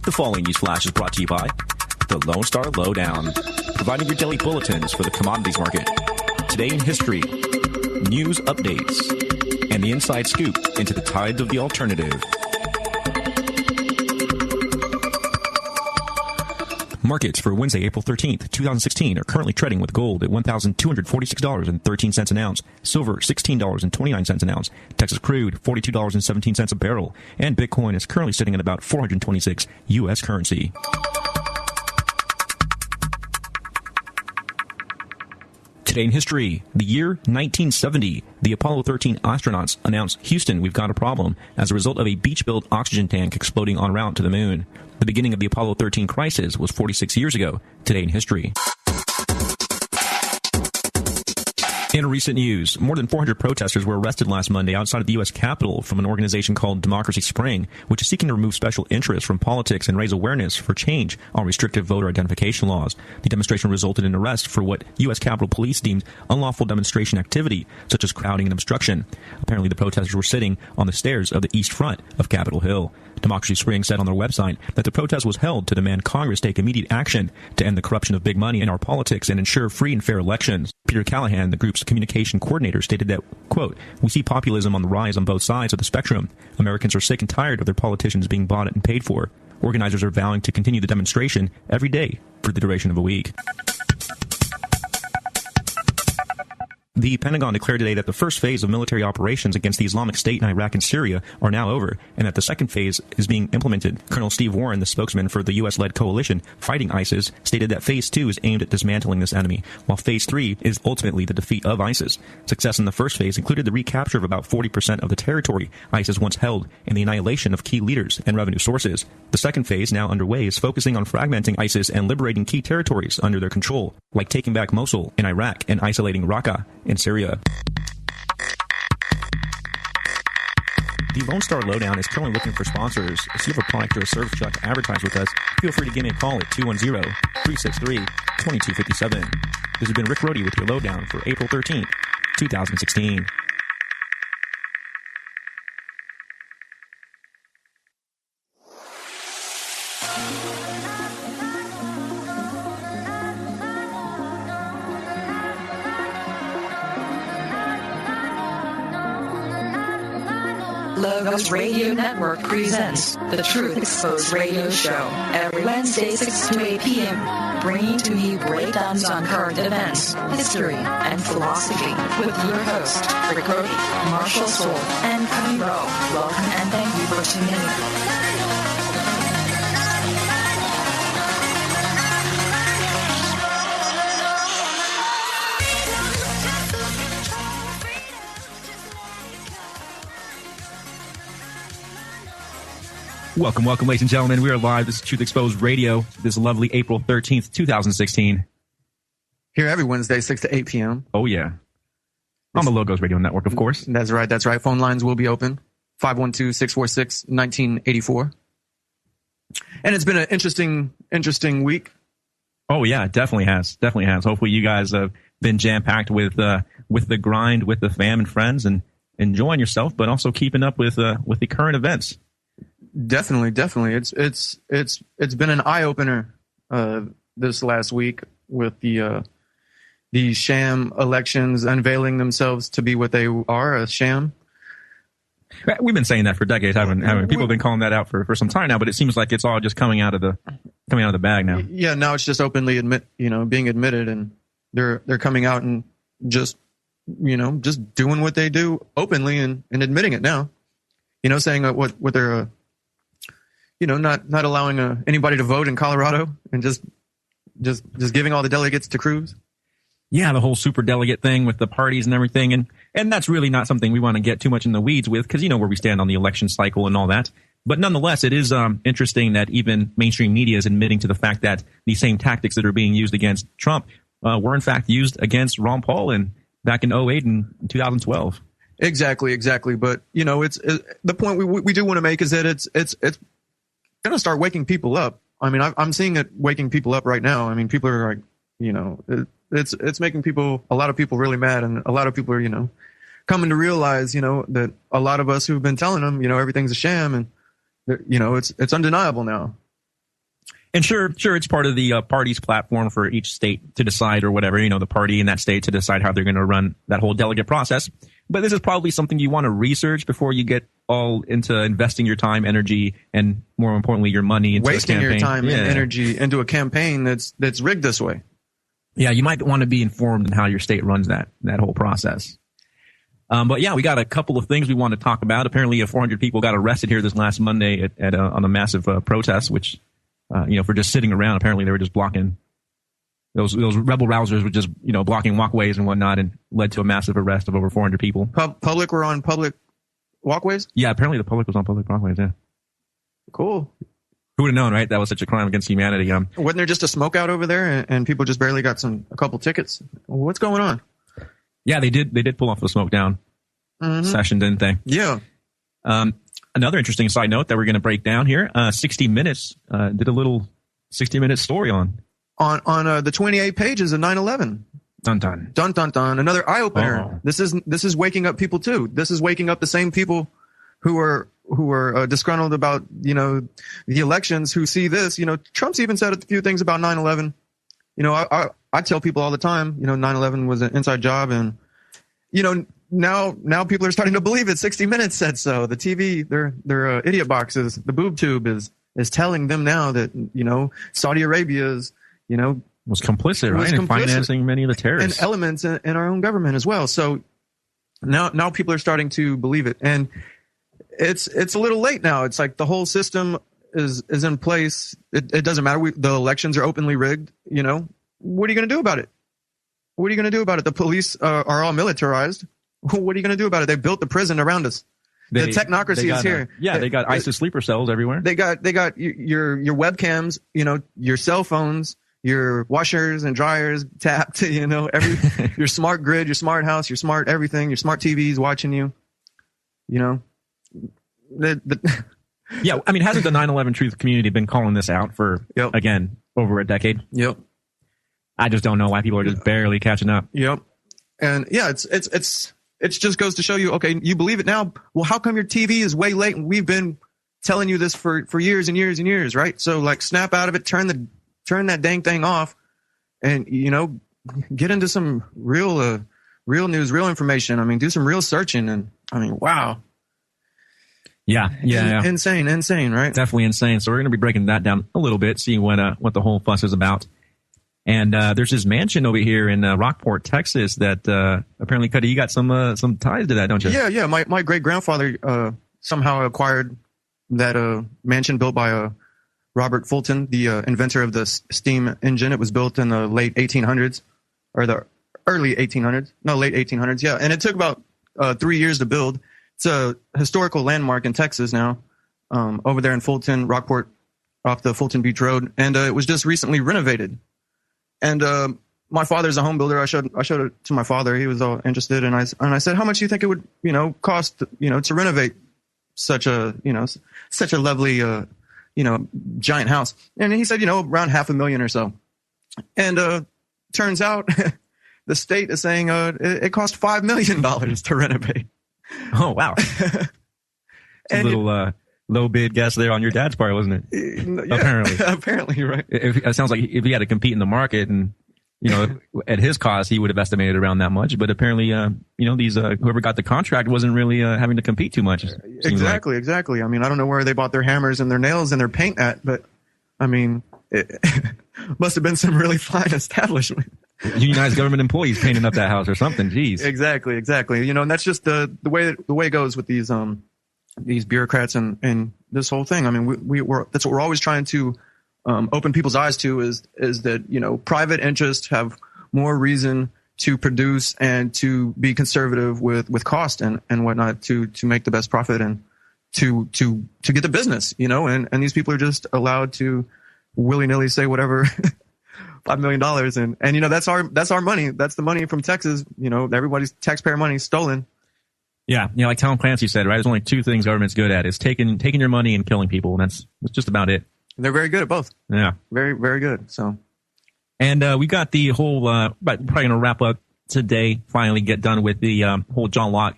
The following news flash is brought to you by the Lone Star Lowdown, providing your daily bulletins for the commodities market. Today in history, news updates, and the inside scoop into the tides of the alternative. Markets for Wednesday, April 13th, 2016 are currently trading with gold at $1,246.13 an ounce, silver $16.29 an ounce, Texas crude $42.17 a barrel, and Bitcoin is currently sitting at about 426 U.S. currency. Today in history, the year 1970, the Apollo 13 astronauts announced, "Houston, we've got a problem," as a result of a beach-built oxygen tank exploding en route to the moon. The beginning of the Apollo 13 crisis was 46 years ago, today in history. In recent news, more than 400 protesters were arrested last Monday outside of the U.S. Capitol from an organization called Democracy Spring, which is seeking to remove special interests from politics and raise awareness for change on restrictive voter identification laws. The demonstration resulted in arrest for what U.S. Capitol Police deemed unlawful demonstration activity, such as crowding and obstruction. Apparently, the protesters were sitting on the stairs of the east front of Capitol Hill. Democracy Spring said on their website that the protest was held to demand Congress take immediate action to end the corruption of big money in our politics and ensure free and fair elections. Peter Callahan, the group's communication coordinator, stated that, quote, "We see populism on the rise on both sides of the spectrum. Americans are sick and tired of their politicians being bought and paid for. Organizers are vowing to continue the demonstration every day for the duration of a week." The Pentagon declared today that the first phase of military operations against the Islamic State in Iraq and Syria are now over, and that the second phase is being implemented. Colonel Steve Warren, the spokesman for the U.S.-led coalition fighting ISIS, stated that Phase 2 is aimed at dismantling this enemy, while Phase 3 is ultimately the defeat of ISIS. Success in the first phase included the recapture of about 40% of the territory ISIS once held and the annihilation of key leaders and revenue sources. The second phase, now underway, is focusing on fragmenting ISIS and liberating key territories under their control, like taking back Mosul in Iraq and isolating Raqqa in Syria. The Lone Star Lowdown is currently looking for sponsors. If you have a product or a service you'd like to advertise with us, feel free to give me a call at 210-363-2257. This has been Rick Rohde with your Lowdown for April 13th, 2016. Logos Radio Network presents The Truth Exposed Radio Show every Wednesday 6 to 8 p.m., bringing to you breakdowns on current events, history, and philosophy with your host, Rick Rohde, Marshall Soul, and Cody Rowe. Welcome and thank you for tuning in. Welcome, ladies and gentlemen. We are live. This is Truth Exposed Radio. This lovely April 13th, 2016. Here every Wednesday, 6 to 8 p.m. Oh, yeah. On the Logos Radio Network, of course. That's right. Phone lines will be open. 512-646-1984. And it's been an interesting week. Oh, yeah, definitely has. Hopefully you guys have been jam-packed with the grind, with the fam and friends, and enjoying yourself, but also keeping up with the current events. Definitely. It's been an eye opener this last week with the sham elections unveiling themselves to be what they are, a sham. We've been saying that for decades, haven't people have been calling that out for some time now, but it seems like it's all just coming out of the bag now. Yeah, now it's just openly being admitted, and they're coming out and just doing what they do openly and admitting it now. Saying what they're not allowing anybody to vote in Colorado and just giving all the delegates to Cruz. Yeah, the whole super delegate thing with the parties and everything. And that's really not something we want to get too much in the weeds with, because you know where we stand on the election cycle and all that. But nonetheless, it is interesting that even mainstream media is admitting to the fact that the same tactics that are being used against Trump were in fact used against Ron Paul back in 2008 and 2012. Exactly. But, it's the point we do want to make is that it's going to start waking people up. I mean, I'm seeing it waking people up right now. I mean, people are like, it's making a lot of people really mad, and a lot of people are, coming to realize, that a lot of us who've been telling them, everything's a sham, and, it's undeniable now. And sure, it's part of the party's platform for each state to decide or whatever, the party in that state to decide how they're going to run that whole delegate process. But this is probably something you want to research before you get all into investing your time, energy, and more importantly, your money into wasting a campaign. Your time and energy into a campaign that's rigged this way. Yeah, you might want to be informed in how your state runs that whole process. But yeah, we got a couple of things we want to talk about. Apparently, 400 people got arrested here this last Monday on a massive protest, which, for just sitting around. Apparently, they were just blocking those rebel rousers were just blocking walkways and whatnot, and led to a massive arrest of over 400 people. Public were on public walkways? Yeah, apparently the public was on public walkways. Yeah. Cool. Who would have known, right? That was such a crime against humanity. Wasn't there just a smoke out over there, and people just barely got a couple tickets? What's going on? Yeah, they did pull off the smoke down session, didn't they? Yeah. Another interesting side note that we're going to break down here. 60 Minutes did a little 60-minute story on the 28 pages of 9/11. Dun dun dun dun dun. Another eye opener. Oh. This is waking up people too. This is waking up the same people who are disgruntled about the elections, who see this. Trump's even said a few things about 9/11. I tell people all the time, 9/11 was an inside job, and now people are starting to believe it. 60 Minutes said so. The TV, their idiot boxes, the boob tube is telling them now that Saudi Arabia is was complicit, right, in financing many of the terrorists and elements in our own government as well. So now people are starting to believe it, and it's a little late now. It's like the whole system is in place. It doesn't matter. The elections are openly rigged. What are you going to do about it? What are you going to do about it? The police are all militarized. What are you going to do about it? They built the prison around us. The technocracy is here. They got ISIS sleeper cells everywhere. They got your webcams, your cell phones, your washers and dryers tapped, your smart grid, your smart house, your smart everything, your smart TVs watching you. Yeah, I mean, hasn't the 9/11 truth community been calling this out for again over a decade? Yep. I just don't know why people are just barely catching up. Yep. And yeah, it just goes to show you, okay, you believe it now. Well, how come your TV is way late and we've been telling you this for years and years and years, right? So snap out of it, turn that dang thing off, and get into some real news, real information. I mean, do some real searching, and I mean, wow. Yeah. Insane, right? Definitely insane. So we're going to be breaking that down a little bit, seeing what the whole fuss is about. And there's this mansion over here in Rockport, Texas, that apparently, Cuddy, you got some ties to that, don't you? Yeah. My great grandfather somehow acquired that mansion built by Robert Fulton, the inventor of the steam engine. It was built in the late 1800s or the early 1800s. No, late 1800s. Yeah, and it took about 3 years to build. It's a historical landmark in Texas now, over there in Fulton, Rockport, off the Fulton Beach Road, and it was just recently renovated. And my father's a home builder. I showed it to my father. He was all interested, and I said, how much do you think it would cost to renovate such a lovely giant house? And he said around $500,000 or so. And turns out the state is saying it cost $5 million to renovate. Oh wow! A little low bid guess there on your dad's part, wasn't it? Yeah, apparently, right. It sounds like if he had to compete in the market, and at his cost, he would have estimated around that much. But apparently, these whoever got the contract wasn't really having to compete too much. Exactly. I mean, I don't know where they bought their hammers and their nails and their paint at, but I mean, it must have been some really fine establishment. Unionized government employees painting up that house or something. Jeez. Exactly. And that's just the way it goes with these bureaucrats and this whole thing. I mean, that's what we're always trying to open people's eyes to is that private interests have more reason to produce and to be conservative with cost and whatnot to make the best profit and to get the business. And these people are just allowed to willy-nilly say whatever. $5 million and that's our money. That's the money from Texas. Everybody's taxpayer money stolen. Yeah, like Tom Clancy said, right? There's only two things government's good at: is taking your money and killing people, and that's just about it. They're very good at both. Yeah, very, very good. So, and we got the whole. But probably gonna wrap up today. Finally, get done with the whole John Locke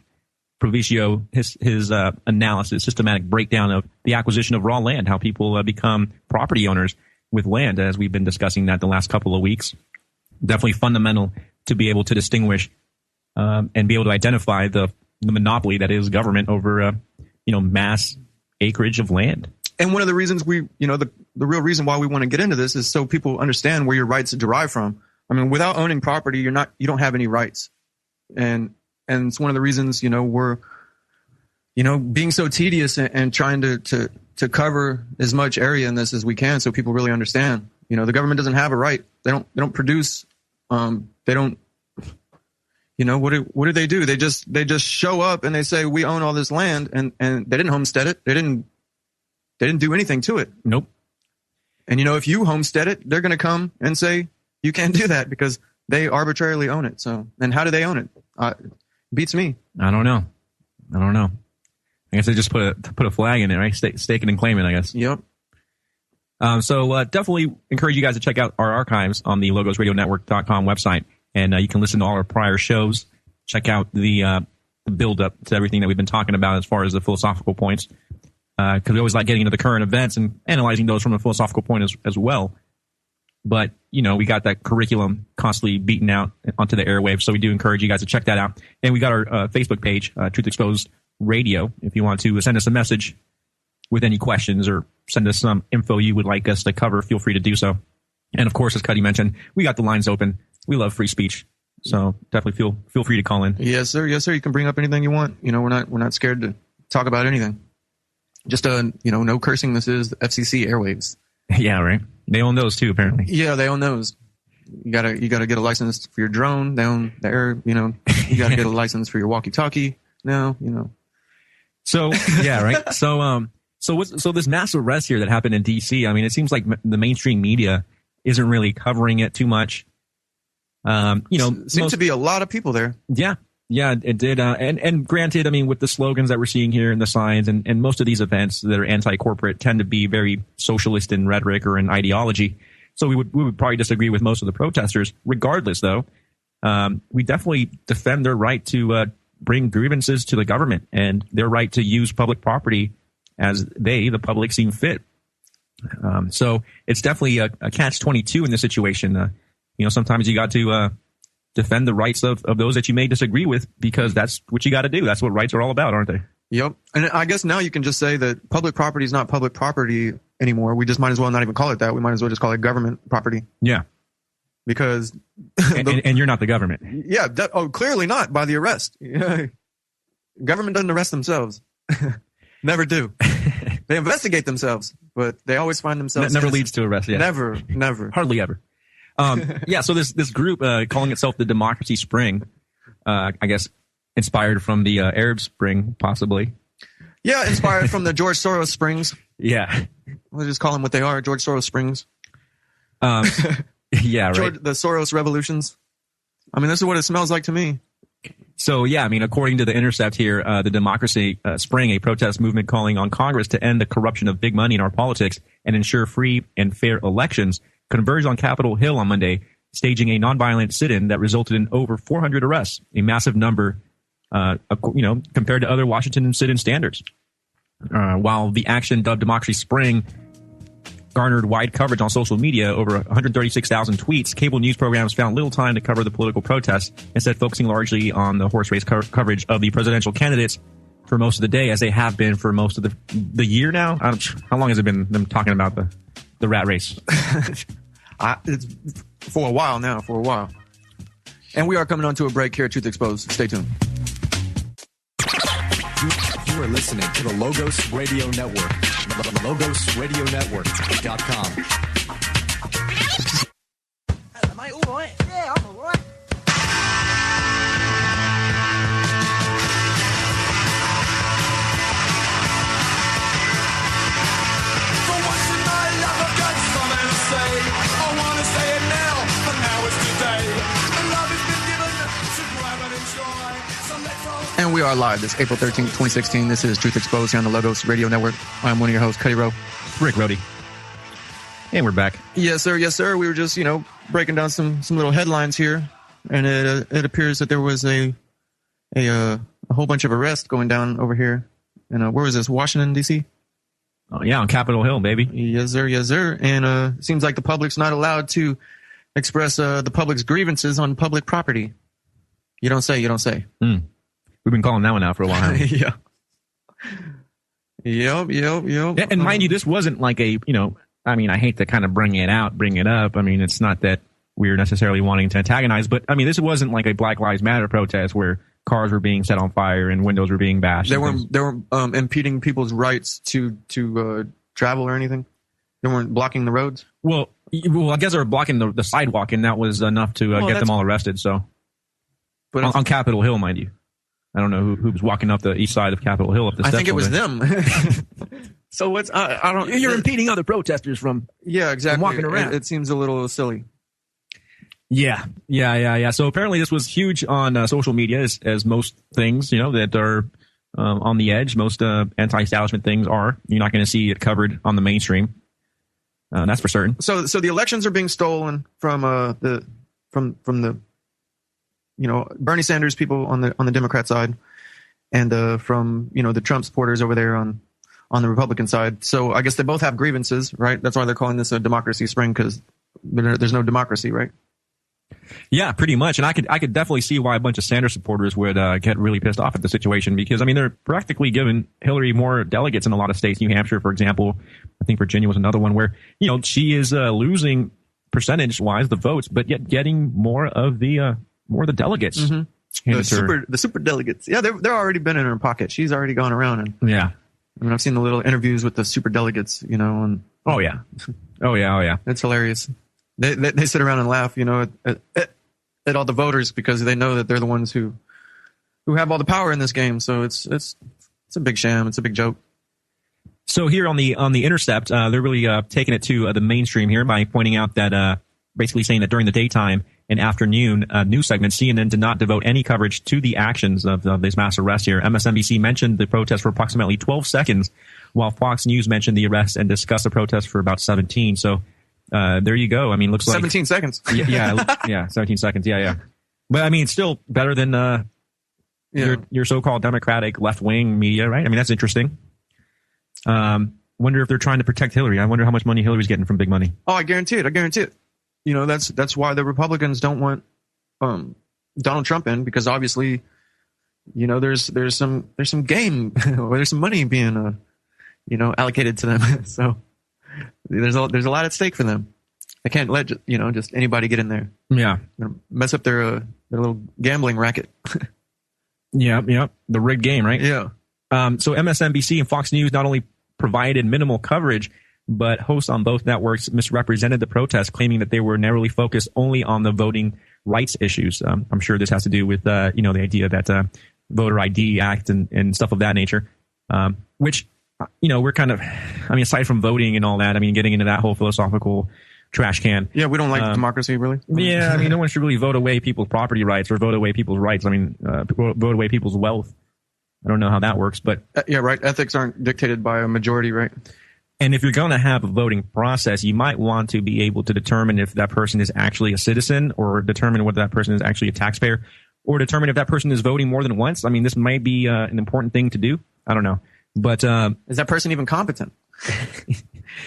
Provicio, his analysis, systematic breakdown of the acquisition of raw land, how people become property owners. with land, as we've been discussing that the last couple of weeks. Definitely fundamental to be able to distinguish and be able to identify the monopoly that is government over, mass acreage of land. And one of the reasons the real reason why we want to get into this is so people understand where your rights derive from. I mean, without owning property, you don't have any rights. And it's one of the reasons, we're, being so tedious and trying to cover as much area in this as we can so people really understand. The government doesn't have a right. They don't produce, they don't, what do they do? They just show up and they say, we own all this land, and they didn't homestead it. They didn't do anything to it. Nope. And if you homestead it, they're going to come and say you can't do that because they arbitrarily own it. So, and how do they own it? Beats me. I don't know. I guess they just put a flag in it, right? Stake it and claim it, I guess. Yep. So definitely encourage you guys to check out our archives on the logosradionetwork.com website. And you can listen to all our prior shows. Check out the build-up to everything that we've been talking about as far as the philosophical points. Because we always like getting into the current events and analyzing those from a philosophical point as well. But, we got that curriculum constantly beaten out onto the airwaves. So we do encourage you guys to check that out. And we got our Facebook page, Truth Exposed Radio. If you want to send us a message with any questions or send us some info you would like us to cover, feel free to do so. And, of course, as Cuddy mentioned, we got the lines open. We love free speech. So definitely feel free to call in. Yes, sir. Yes, sir. You can bring up anything you want. We're not scared to talk about anything. Just no cursing. This is the FCC airwaves. Yeah, right. They own those too, apparently. Yeah, they own those. You gotta get a license for your drone. They own the air. You gotta get a license for your walkie-talkie. Now, So yeah, right. So this mass arrest here that happened in D.C. I mean, it seems like the mainstream media isn't really covering it too much. Seems to be a lot of people there. Yeah, it did. And granted, I mean, with the slogans that we're seeing here and the signs and most of these events that are anti-corporate tend to be very socialist in rhetoric or in ideology. So we would probably disagree with most of the protesters. Regardless, though, we definitely defend their right to bring grievances to the government and their right to use public property as the public, seem fit. So it's definitely a catch-22 in this situation. Sometimes you got to defend the rights of those that you may disagree with, because that's what you got to do. That's what rights are all about, aren't they? Yep. And I guess now you can just say that public property is not public property anymore. We just might as well not even call it that. We might as well just call it government property. Yeah. Because and you're not the government. Yeah. Clearly not by the arrest. Government doesn't arrest themselves. Never do. They investigate themselves, but they always find themselves. That never leads to arrest. Yeah. Never. Hardly ever. So this group calling itself the Democracy Spring, I guess inspired from the Arab Spring, possibly. Yeah, inspired from the George Soros Springs. Yeah. We'll just call them what they are, George Soros Springs. Yeah, right. The Soros revolutions. I mean, this is what it smells like to me. So, yeah, I mean, according to The Intercept here, the Democracy Spring, a protest movement calling on Congress to end the corruption of big money in our politics and ensure free and fair elections, converged on Capitol Hill on Monday, staging a nonviolent sit-in that resulted in over 400 arrests, a massive number, compared to other Washington sit-in standards. While the action, dubbed Democracy Spring, garnered wide coverage on social media, over 136,000 tweets, cable news programs found little time to cover the political protests, instead focusing largely on the horse race coverage of the presidential candidates for most of the day, as they have been for most of the year now. How long has it been them talking about the rat race? It's for a while now, And we are coming on to a break here at Truth Exposed. Stay tuned. You are listening to the Logos Radio Network. LogosRadioNetwork.com. Am I all right? Yeah, I'm all right. And we are live this April 13th, 2016. This is Truth Exposed here on the Logos Radio Network. I'm one of your hosts, Cuddy Rowe. Rick Rody. And we're back. Yes, sir. Yes, sir. We were just, breaking down some little headlines here. And it appears that there was a whole bunch of arrests going down over here. And where was this? Washington, D.C.? Oh, yeah, on Capitol Hill, baby. Yes, sir. Yes, sir. And it seems like the public's not allowed to express the public's grievances on public property. You don't say. You don't say. We've been calling that one out for a while. Yeah. Yep. Yeah, and mind you, this wasn't like a, I mean, I hate to kind of bring it up. I mean, it's not that we're necessarily wanting to antagonize, but I mean, this wasn't like a Black Lives Matter protest where cars were being set on fire and windows were being bashed. They weren't impeding people's rights to travel or anything. They weren't blocking the roads. Well, I guess they were blocking the sidewalk, and that was enough to get them all arrested. So, but on Capitol Hill, mind you, I don't know who was walking up the east side of Capitol Hill up the steps. I think it was them. So what's I don't. You're impeding other protesters from exactly from walking around. It seems a little silly. Yeah. So apparently this was huge on social media, as most things, that are on the edge. Most anti-establishment things are. You're not going to see it covered on the mainstream. That's for certain. So the elections are being stolen from the Bernie Sanders people on the Democrat side, and from the Trump supporters over there on the Republican side. So I guess they both have grievances, right? That's why they're calling this a democracy spring, because there's no democracy, right? Yeah, pretty much. And I could definitely see why a bunch of Sanders supporters would get really pissed off at the situation, because, I mean, they're practically giving Hillary more delegates in a lot of states. New Hampshire, for example. I think Virginia was another one where, she is losing percentage-wise the votes, but yet getting more of the delegates. Mm-hmm. The super delegates. Yeah, they're already been in her pocket. She's already gone around. And yeah. I mean, I've seen the little interviews with the super delegates, and Oh, yeah. It's hilarious. They sit around and laugh, at all the voters, because they know that they're the ones who have all the power in this game. So it's a big sham. It's a big joke. So here on the Intercept, they're really taking it to the mainstream here by pointing out that basically saying that during the daytime and afternoon news segments, CNN did not devote any coverage to the actions of this mass arrest here. MSNBC mentioned the protest for approximately 12 seconds, while Fox News mentioned the arrest and discussed the protest for about 17. So there you go. I mean, looks 17 seconds. Yeah, 17 seconds. Yeah. But I mean, it's still better than your so-called Democratic left-wing media, right? I mean, that's interesting. Wonder if they're trying to protect Hillary. I wonder how much money Hillary's getting from big money. Oh, I guarantee it. That's why the Republicans don't want Donald Trump in, because obviously, there's some game or there's some money being allocated to them. So there's a lot at stake for them. They can't let just anybody get in there. Yeah, mess up their little gambling racket. Yeah, the rigged game, right? Yeah. So MSNBC and Fox News not only provided minimal coverage, but hosts on both networks misrepresented the protests, claiming that they were narrowly focused only on the voting rights issues. I'm sure this has to do with the idea that Voter ID Act and stuff of that nature, which we're kind of, I mean, aside from voting and all that, I mean, getting into that whole philosophical trash can. Yeah, we don't like democracy, really. Yeah, I mean, no one should really vote away people's property rights or vote away people's rights. I mean, vote away people's wealth. I don't know how that works, but yeah, right. Ethics aren't dictated by a majority, right? And if you're going to have a voting process, you might want to be able to determine if that person is actually a citizen, or determine whether that person is actually a taxpayer, or determine if that person is voting more than once. I mean, this might be an important thing to do. I don't know. But is that person even competent?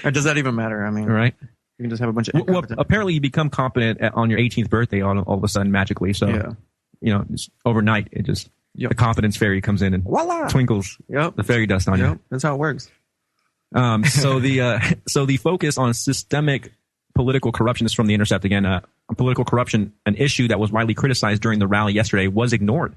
Or does that even matter? I mean, right. You can just have a bunch of well, apparently you become competent on your 18th birthday all of a sudden magically. So, just overnight, it just the competence fairy comes in and voila, twinkles the fairy dust on you. That's how it works. So the focus on systemic political corruption is from The Intercept again. Political corruption, an issue that was widely criticized during the rally yesterday, was ignored.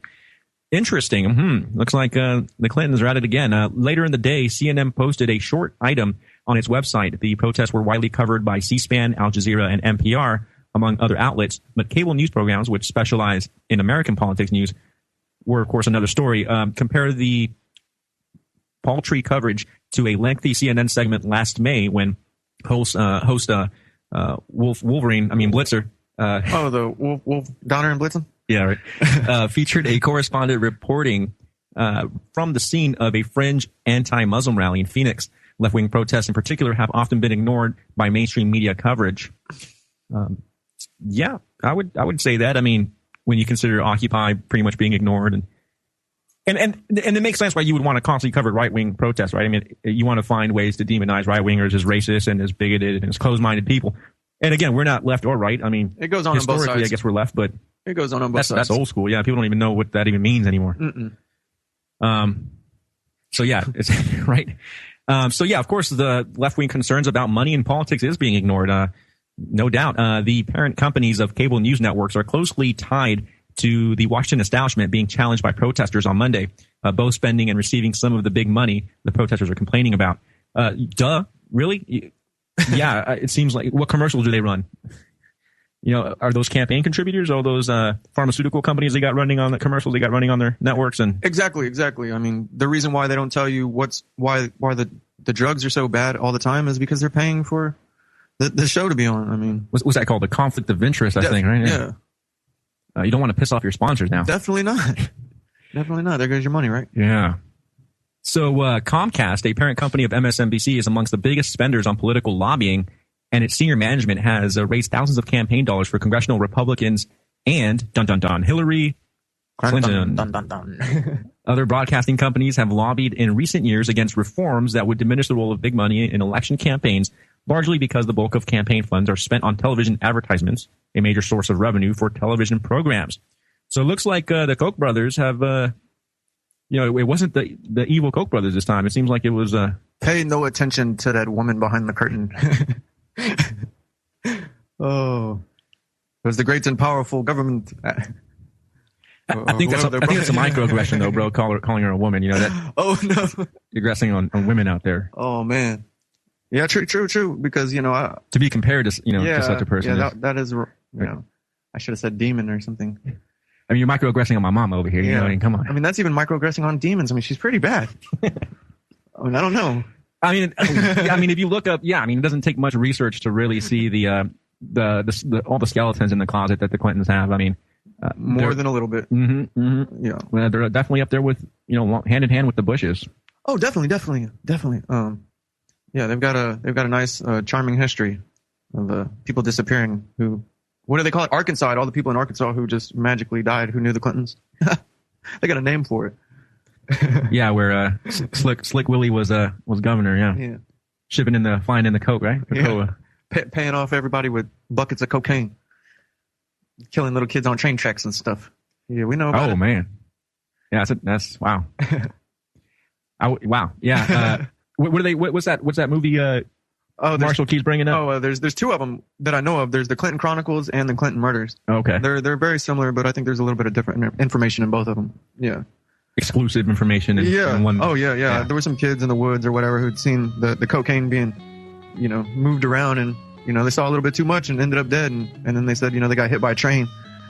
Interesting. Looks like the Clintons are at it again. Later in the day, CNN posted a short item on its website. The protests were widely covered by C-SPAN, Al Jazeera, and NPR, among other outlets. But cable news programs, which specialize in American politics news, were, of course, another story. Compare the paltry coverage to a lengthy CNN segment last May when host Blitzer. The Wolf Donner and Blitzen? Yeah, right. Featured a correspondent reporting from the scene of a fringe anti-Muslim rally in Phoenix. Left-wing protests in particular have often been ignored by mainstream media coverage. I would say that. I mean, when you consider Occupy pretty much being ignored, And it makes sense why you would want to constantly cover right-wing protests, right? I mean, you want to find ways to demonize right-wingers as racist and as bigoted and as closed-minded people. And again, we're not left or right. I mean, it goes on both historically, sides. I guess we're left, but it goes on both sides. That's old school. Yeah, people don't even know what that even means anymore. So yeah, it's right. So yeah, of course, the left-wing concerns about money and politics is being ignored. No doubt. The parent companies of cable news networks are closely tied to the Washington establishment being challenged by protesters on Monday, both spending and receiving some of the big money the protesters are complaining about. Really? Yeah, it seems like. What commercials do they run? You know, are those campaign contributors? Or those pharmaceutical companies they got running on the commercials they got running on their networks? And exactly. I mean, the reason why they don't tell you why the drugs are so bad all the time is because they're paying for the show to be on. I mean, what's that called? The conflict of interest, I think, right? Yeah. You don't want to piss off your sponsors now. Definitely not. Definitely not. There goes your money, right? Yeah. So Comcast, a parent company of MSNBC, is amongst the biggest spenders on political lobbying, and its senior management has raised thousands of campaign dollars for congressional Republicans and Hillary Clinton. Other broadcasting companies have lobbied in recent years against reforms that would diminish the role of big money in election campaigns, largely because the bulk of campaign funds are spent on television advertisements, a major source of revenue for television programs. So it looks like the Koch brothers have, it wasn't the evil Koch brothers this time. It seems like it was... Pay no attention to that woman behind the curtain. Oh, it was the great and powerful government. I think that's a microaggression, though, bro. Calling her a woman, you know that. Oh no, aggressing on women out there. Oh man, yeah, true. Because to be compared to to such a person. Yeah, that is I should have said demon or something. I mean, you're microaggressing on my mom over here. You know, I mean, come on. I mean, that's even microaggressing on demons. I mean, she's pretty bad. I mean, I don't know. I mean, if you look up, it doesn't take much research to really see the all the skeletons in the closet that the Clintons have. I mean, more than a little bit. Mm-hmm. Yeah, well, they're definitely up there with hand in hand with the Bushes. Oh, definitely. Yeah, they've got a nice, charming history of people disappearing. What do they call it? Arkansas. All the people in Arkansas who just magically died, who knew the Clintons. They got a name for it. Yeah, where Slick Willie was governor. Yeah, flying in the coke, right? Paying off everybody with buckets of cocaine, killing little kids on train tracks and stuff. Yeah, we know about it. Oh man, yeah, that's wow. Wow, yeah. What's that movie? Marshall keeps bringing up. Oh, there's two of them that I know of. There's the Clinton Chronicles and the Clinton Murders. Okay, they're very similar, but I think there's a little bit of different information in both of them. Yeah. Exclusive information in one. Oh yeah. There were some kids in the woods or whatever who'd seen the cocaine being, moved around, and they saw a little bit too much and ended up dead, and then they said they got hit by a train,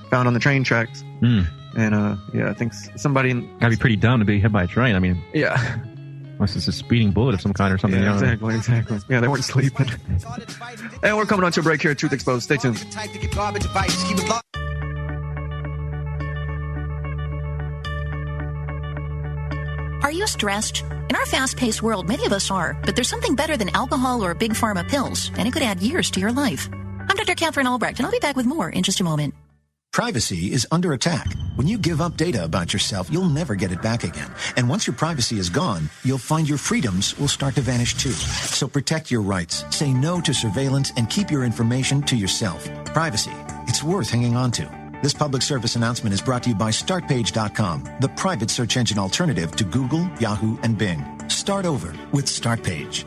found on the train tracks. And I think somebody gotta be pretty dumb to be hit by a train. I mean, yeah, unless it's a speeding bullet of some kind or something. Yeah, exactly. Yeah, they weren't sleeping. And we're coming on to a break here at Truth Exposed. Stay tuned. Are you stressed? In our fast-paced world, many of us are, but there's something better than alcohol or big pharma pills, and it could add years to your life. I'm Dr. Catherine Albrecht, and I'll be back with more in just a moment. Privacy is under attack. When you give up data about yourself, you'll never get it back again. And once your privacy is gone, you'll find your freedoms will start to vanish too. So protect your rights, say no to surveillance, and keep your information to yourself. Privacy, it's worth hanging on to. This public service announcement is brought to you by StartPage.com, the private search engine alternative to Google, Yahoo, and Bing. Start over with StartPage.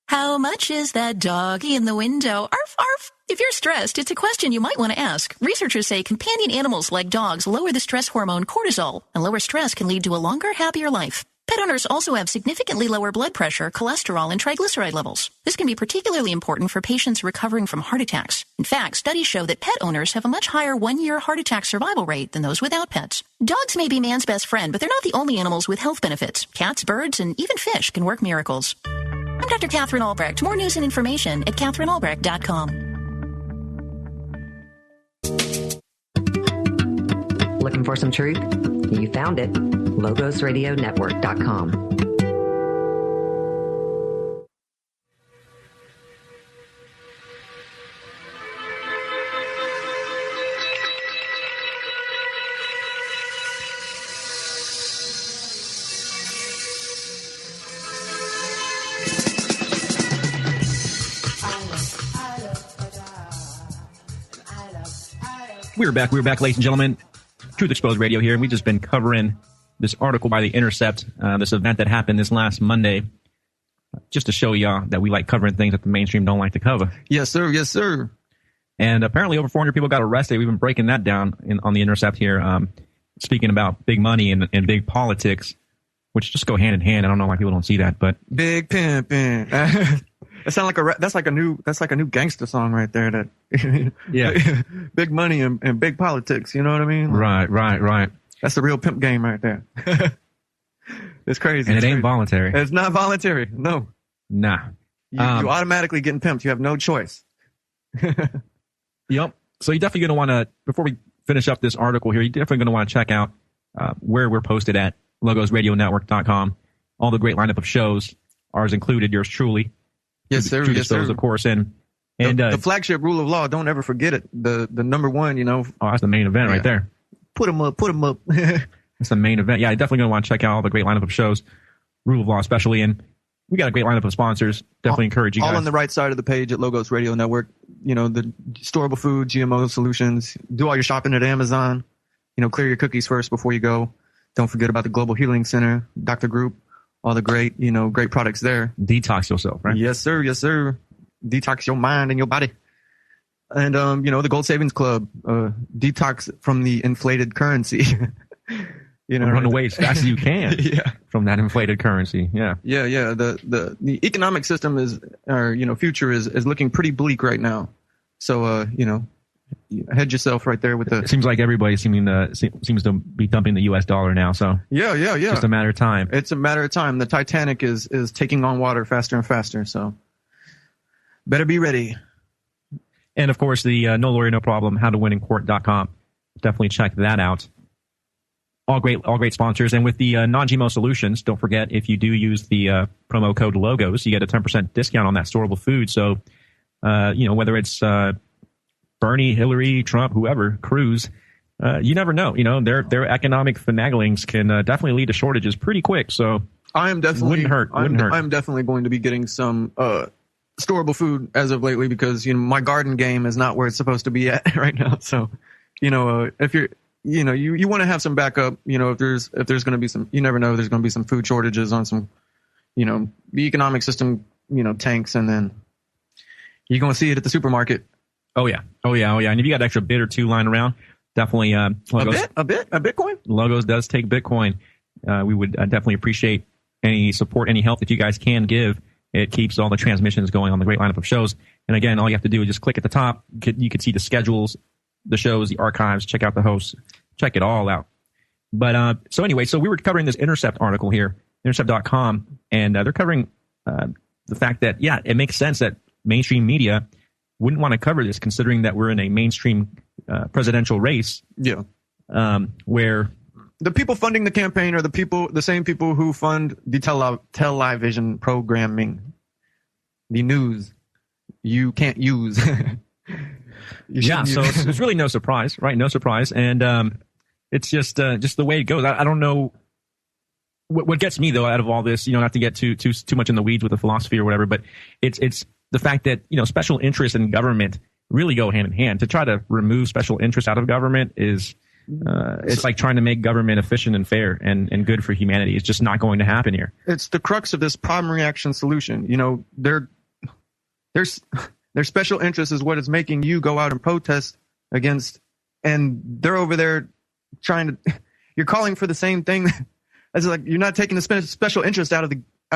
How much is that doggy in the window? Arf, arf. If you're stressed, it's a question you might want to ask. Researchers say companion animals like dogs lower the stress hormone cortisol, and lower stress can lead to a longer, happier life. Pet owners also have significantly lower blood pressure, cholesterol, and triglyceride levels. This can be particularly important for patients recovering from heart attacks. In fact, studies show that pet owners have a much higher one-year heart attack survival rate than those without pets. Dogs may be man's best friend, but they're not the only animals with health benefits. Cats, birds, and even fish can work miracles. I'm Dr. Catherine Albrecht. More news and information at CatherineAlbrecht.com. Looking for some truth? You found it. LogosRadioNetwork.com. We're back, ladies and gentlemen. Truth Exposed Radio here, and we've just been covering this article by The Intercept, this event that happened this last Monday, just to show y'all that we like covering things that the mainstream don't like to cover. Yes, sir. Yes, sir. And apparently over 400 people got arrested. We've been breaking that down on The Intercept here, speaking about big money and big politics, which just go hand in hand. I don't know why people don't see that, but big pimpin'. That sounds like that's like a new gangster song right there. That yeah, big money and big politics. You know what I mean? Right. That's the real pimp game right there. It's crazy. And it ain't voluntary. It's not voluntary. No. Nah. You automatically getting pimped. You have no choice. Yep. So you're definitely going to want to, before we finish up this article here, you're definitely going to want to check out where we're posted at, logosradionetwork.com. All the great lineup of shows, ours included, yours truly. Yes, sir. Yes, sir. Of course. And the flagship rule of law, don't ever forget it. The number one, you know. Oh, that's the main event right there. Put them up. That's the main event. Yeah, you're definitely going to want to check out all the great lineup of shows, rule of law especially. And we got a great lineup of sponsors. Definitely encourage you guys. All on the right side of the page at Logos Radio Network. You know, the storable food, GMO solutions. Do all your shopping at Amazon. You know, clear your cookies first before you go. Don't forget about the Global Healing Center, Dr. Group, all the great products there. Detox yourself, right? Yes, sir. Yes, sir. Detox your mind and your body. And, the Gold Savings Club, detox from the inflated currency. Run away as fast as you can from that inflated currency. Yeah. Yeah. The economic system future is looking pretty bleak right now. So, hedge yourself right there with the. It seems like everybody seems to be dumping the U.S. dollar now. So yeah. It's just a matter of time. It's a matter of time. The Titanic is taking on water faster and faster. So better be ready. And of course, the No Lawyer, No Problem, HowToWinInCourt.com. Definitely check that out. All great sponsors. And with the non-GMO solutions, don't forget, if you do use the promo code LOGOS, you get a 10% discount on that storable food. So, whether it's Bernie, Hillary, Trump, whoever, Cruz, you never know. Their economic finaglings can definitely lead to shortages pretty quick. So I am definitely wouldn't hurt. I'm definitely going to be getting some storable food as of lately because my garden game is not where it's supposed to be at right now. So, if you're you want to have some backup, if there's going to be some, you never know, there's going to be some food shortages on some, the economic system, tanks, and then you're going to see it at the supermarket. Oh yeah. And if you got an extra bit or two lying around, definitely, Logos, a Bitcoin. Logos does take Bitcoin. We would definitely appreciate any support, any help that you guys can give. It keeps all the transmissions going on the great lineup of shows. And again, all you have to do is just click at the top. You can see the schedules, the shows, the archives, check out the hosts, check it all out. But so we were covering this Intercept article here, intercept.com, and they're covering the fact that, it makes sense that mainstream media wouldn't want to cover this, considering that we're in a mainstream presidential race. Yeah. Where the people funding the campaign are the same people who fund the television programming, the news you can't use. So it's really no surprise, right? No surprise. And it's just the way it goes. I don't know what gets me though out of all this, not to get too much in the weeds with the philosophy or whatever, but it's the fact that, special interests in government really go hand in hand. To try to remove special interests out of government is it's like trying to make government efficient and fair and good for humanity. It's just not going to happen here. It's the crux of this problem reaction solution. Their special interest is what is making you go out and protest against, and they're over there you're calling for the same thing. As like you're not taking the special interest out of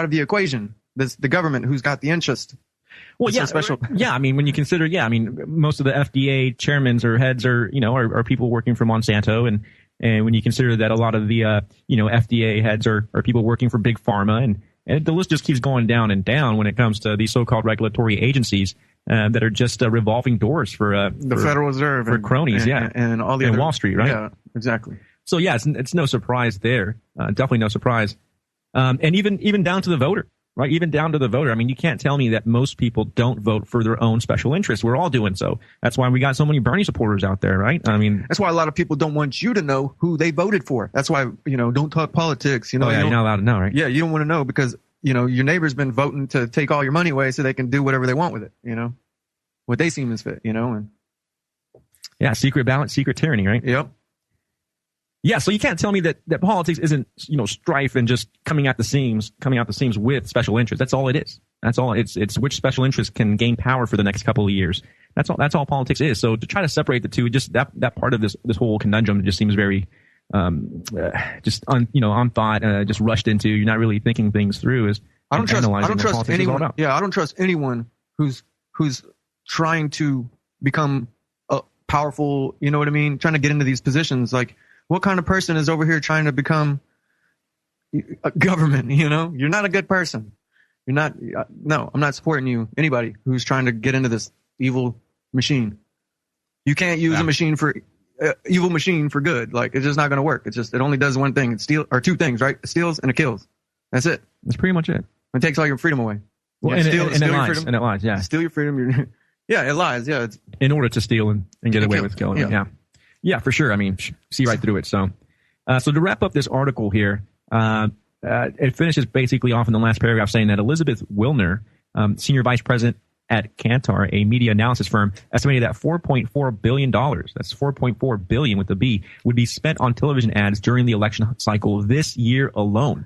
the equation. The government who's got the interest. Well, I mean, when you consider, most of the FDA chairmen or heads are people working for Monsanto, and when you consider that a lot of the FDA heads are people working for big pharma, and the list just keeps going down and down when it comes to these so-called regulatory agencies that are just revolving doors for the Federal Reserve for cronies, and all the and other, Wall Street, right? Yeah, exactly. So it's no surprise there, definitely no surprise, and even down to the voter. Right, even down to the voter. I mean, you can't tell me that most people don't vote for their own special interests. We're all doing so. That's why we got so many Bernie supporters out there, right? I mean, that's why a lot of people don't want you to know who they voted for. That's why, don't talk politics. You're not allowed to know, right? Yeah, you don't want to know because, your neighbor's been voting to take all your money away so they can do whatever they want with it, what they seem as fit, and Yeah, secret ballot, secret tyranny, right? Yep. Yeah, so you can't tell me that politics isn't, strife and just coming out the seams with special interests. That's all it is. That's all. It's which special interest can gain power for the next couple of years. That's all politics is. So to try to separate the two, just that part of this whole conundrum just seems very on thought, just rushed into. You're not really thinking things through. I don't trust anyone. Yeah, I don't trust anyone who's trying to become powerful. You know what I mean? Trying to get into these positions. Like, what kind of person is over here trying to become a government? You're not a good person. You're not. No, I'm not supporting you. Anybody who's trying to get into this evil machine. You can't use a machine for evil machine for good. Like, it's just not going to work. It only does one thing. It steals, or two things, right? It steals and it kills. That's it. That's pretty much it. It takes all your freedom away. Well, and it lies. And it lies. Yeah. Steal your freedom. Yeah, it lies. Yeah. It's in order to steal and get away with killing. Yeah. Yeah, for sure. I mean, see right through it. So to wrap up this article here, it finishes basically off in the last paragraph saying that Elizabeth Wilner, senior vice president at Kantar, a media analysis firm, estimated that $4.4 billion, that's $4.4 billion with a B, would be spent on television ads during the election cycle this year alone.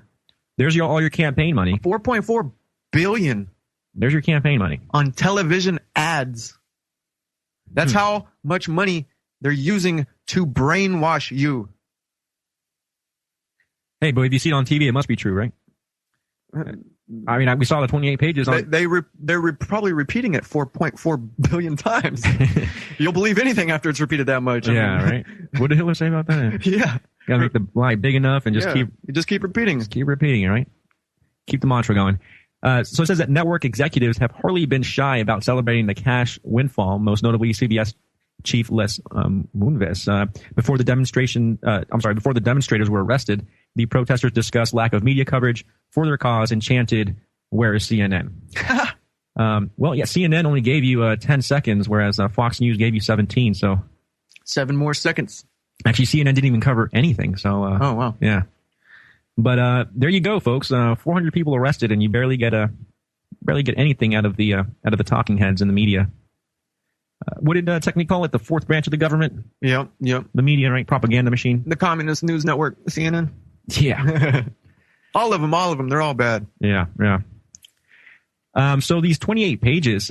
There's all your campaign money. $4.4 billion. There's your campaign money. On television ads. That's how much money they're using to brainwash you. Hey, but if you see it on TV, it must be true, right? I mean, we saw the 28 pages. They're probably repeating it 4.4 billion times. You'll believe anything after it's repeated that much. Right? What did Hitler say about that? Yeah. Gotta make the lie big enough and just keep repeating. Keep repeating it, right? Keep the mantra going. So it says that network executives have hardly been shy about celebrating the cash windfall, most notably CBS chief Les Moonves. Before the demonstrators were arrested, the protesters discussed lack of media coverage for their cause and chanted, "Where is CNN?" CNN only gave you 10 seconds, whereas Fox News gave you 17. So 7 more seconds. Actually, CNN didn't even cover anything. So oh wow, yeah. But there you go, folks. 400 people arrested, and you barely get anything out of the talking heads in the media. What did Technique call it? The fourth branch of the government? Yep. The media, right? Propaganda machine. The Communist News Network, CNN. Yeah. all of them. They're all bad. Yeah. So these 28 pages,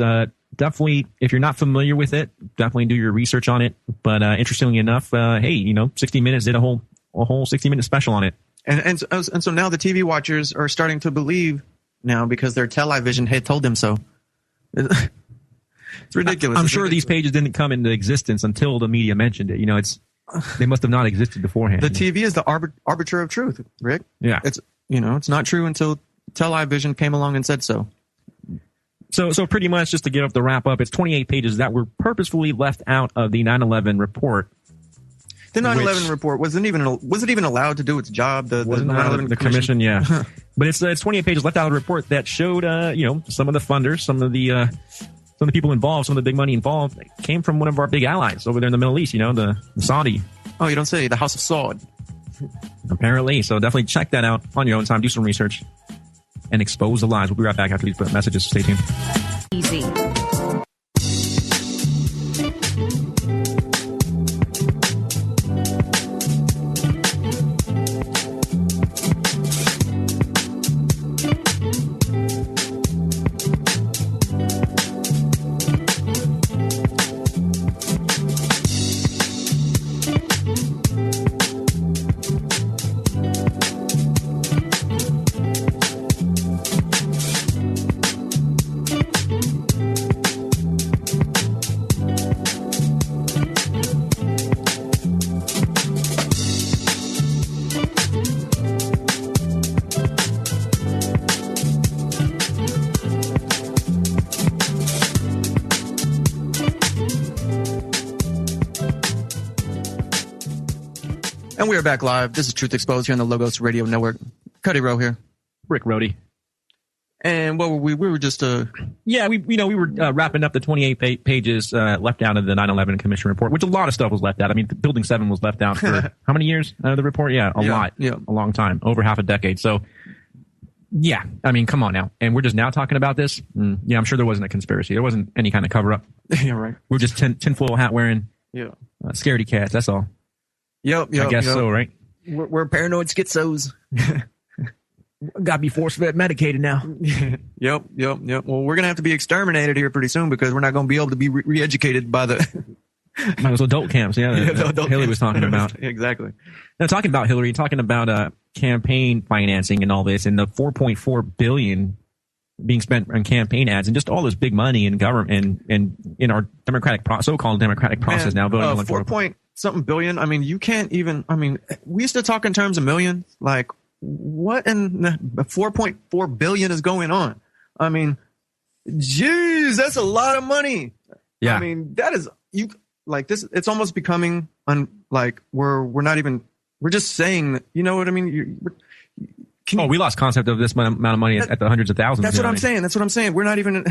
definitely, if you're not familiar with it, definitely do your research on it. But interestingly enough, 60 Minutes did a whole 60-minute special on it. And so now the TV watchers are starting to believe now because their television had told them so. It's ridiculous. I'm sure these pages didn't come into existence until the media mentioned it. They must have not existed beforehand. The TV is the arbiter of truth, Rick. Yeah. It's not true until television came along and said so. So pretty much, just to get up the wrap up, it's 28 pages that were purposefully left out of the 9/11 report. The 9/11 report was it even allowed to do its job? The 9/11 commission, yeah. But it's 28 pages left out of the report that showed some of the funders, some of the people involved, some of the big money involved came from one of our big allies over there in the Middle East, the Saudi. Oh, you don't say. The House of Saud. Apparently. So definitely check that out on your own time. Do some research and expose the lies. We'll be right back after these messages. Stay tuned. Easy. And we are back live. This is Truth Exposed here on the Logos Radio Network. Cuddy Rowe here. Rick Rody. And what were we? We were just we were wrapping up the 28 pages left out of the 9/11 Commission report, which a lot of stuff was left out. I mean, Building 7 was left out for how many years out of the report? Yeah, a lot. Yeah, a long time, over half a decade. So, yeah, I mean, come on now. And we're just now talking about this. Yeah, I'm sure there wasn't a conspiracy. There wasn't any kind of cover up. Yeah, right. We're just tinfoil hat wearing. Yeah. Scaredy cats, that's all. Yep. I guess so, right? We're paranoid schizos. Gotta be force-fed medicated now. Yep. Well, we're gonna have to be exterminated here pretty soon because we're not gonna be able to be re-educated by the those adult camps. Yeah, Hillary was talking about. Exactly. Now, talking about Hillary, talking about campaign financing and all this, and the $4.4 billion being spent on campaign ads, and just all this big money in government and in our so-called democratic process now voting on 4-point-something billion. I mean, you can't even. I mean, we used to talk in terms of millions. Like, what in the 4.4 billion is going on? I mean, geez, that's a lot of money. Yeah. I mean, that is you like this. It's almost becoming like we're not even. We're just saying that. You know what I mean? We lost concept of this amount of money at the hundreds of thousands. That's what I'm saying. That's what I'm saying. We're not even.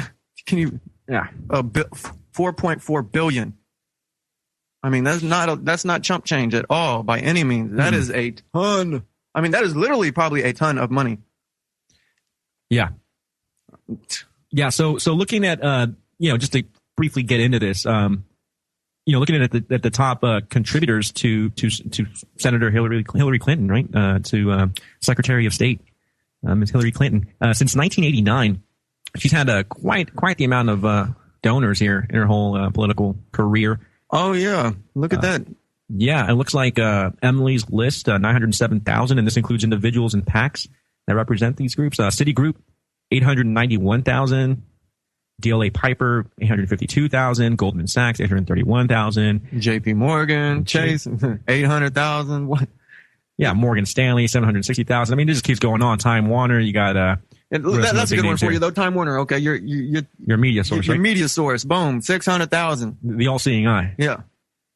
Can you? Yeah. 4.4 billion. I mean, that's not chump change at all by any means. That is a ton. I mean, that is literally probably a ton of money. Yeah. Yeah. So looking at, just to briefly get into this, looking at the top contributors to Senator Hillary Clinton, right? To Secretary of State, Ms. Hillary Clinton. Since 1989, she's had quite the amount of donors here in her whole political career. Oh yeah, look at that. Yeah, it looks like Emily's List, 907,000, and this includes individuals and PACs that represent these groups. Citigroup, 891,000. DLA Piper, 852,000. Goldman Sachs, 831,000. JP Morgan, Chase, 800,000. What? Yeah, Morgan Stanley, 760,000. I mean, it just keeps going on. Time Warner, you got that's a good one for you though. Time Warner, okay, your media source, your right? media source, boom, 600,000. The all-seeing eye. Yeah.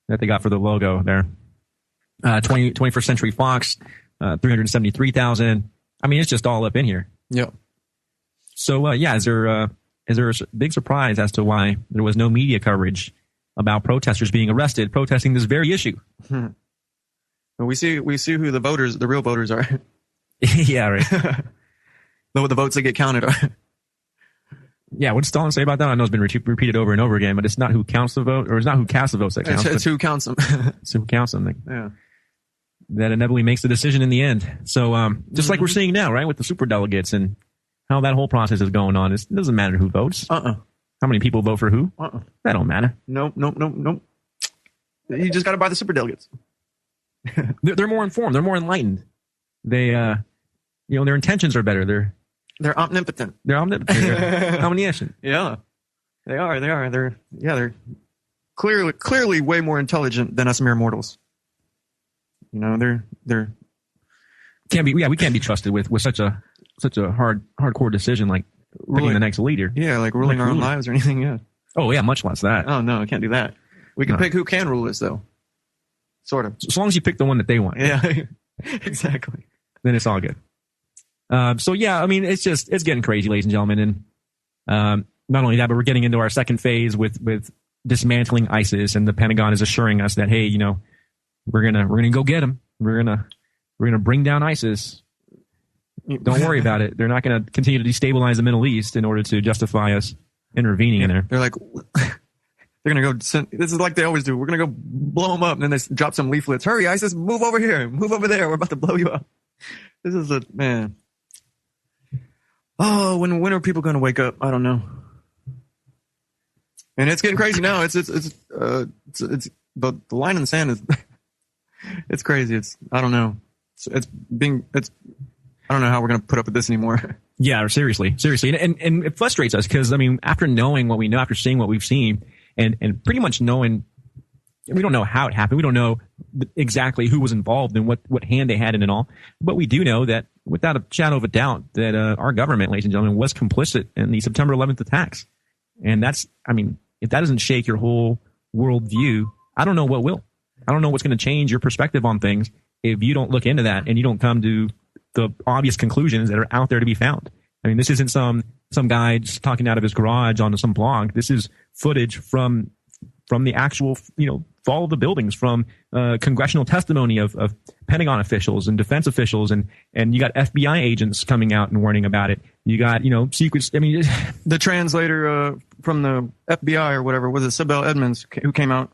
That they got for the logo there. 21st Century Fox, 373,000. I mean, it's just all up in here. Yeah. So, is there a big surprise as to why there was no media coverage about protesters being arrested protesting this very issue? We see who the real voters are. Yeah, right. The votes that get counted are. Yeah, what does Stalin say about that? I know it's been repeated over and over again, but it's not who counts the vote, or it's not who casts the votes that counts. It's who counts them. It's who counts them. Yeah. That inevitably makes the decision in the end. So, just like we're seeing now, right, with the superdelegates and how that whole process is going on, it doesn't matter who votes. How many people vote for who? That don't matter. Nope. You just got to buy the superdelegates. They're more informed. They're more enlightened. They, their intentions are better. They're omnipotent. They're omnipotent. They're omniscient. Yeah, they are. They're clearly way more intelligent than us mere mortals. They're we can't be trusted with such a hardcore decision like picking the next leader. Yeah, like ruling our own lives or anything. Yeah. Oh yeah, much less that. Oh no, I can't do that. We can pick who can rule us though. Sort of. As long as you pick the one that they want. Yeah, exactly. Then it's all good. So yeah, I mean, it's getting crazy, ladies and gentlemen. And not only that, but we're getting into our second phase with dismantling ISIS, and the Pentagon is assuring us that, hey, we're gonna go get them. We're gonna bring down ISIS. Don't worry about it. They're not gonna continue to destabilize the Middle East in order to justify us intervening in there. They're like, they're gonna go. This is like they always do. We're gonna go blow them up, and then they drop some leaflets. Hurry, ISIS, move over here, move over there. We're about to blow you up. This is man. Oh, when are people going to wake up? I don't know. And it's getting crazy now. It's the line in the sand is it's crazy. I don't know. I don't know how we're going to put up with this anymore. Yeah, seriously. And it frustrates us because, I mean, after knowing what we know, after seeing what we've seen, and pretty much knowing, we don't know how it happened. We don't know exactly who was involved and what hand they had in it all. But we do know that, without a shadow of a doubt, that our government, ladies and gentlemen, was complicit in the September 11th attacks. And if that doesn't shake your whole worldview, I don't know what will. I don't know what's going to change your perspective on things if you don't look into that and you don't come to the obvious conclusions that are out there to be found. I mean, this isn't some guy just talking out of his garage on some blog. This is footage from the actual, fall of the buildings, from congressional testimony of Pentagon officials and defense officials, and you got FBI agents coming out and warning about it. You got, secrets. I mean, the translator from the FBI or whatever, was it Sibel Edmonds, who came out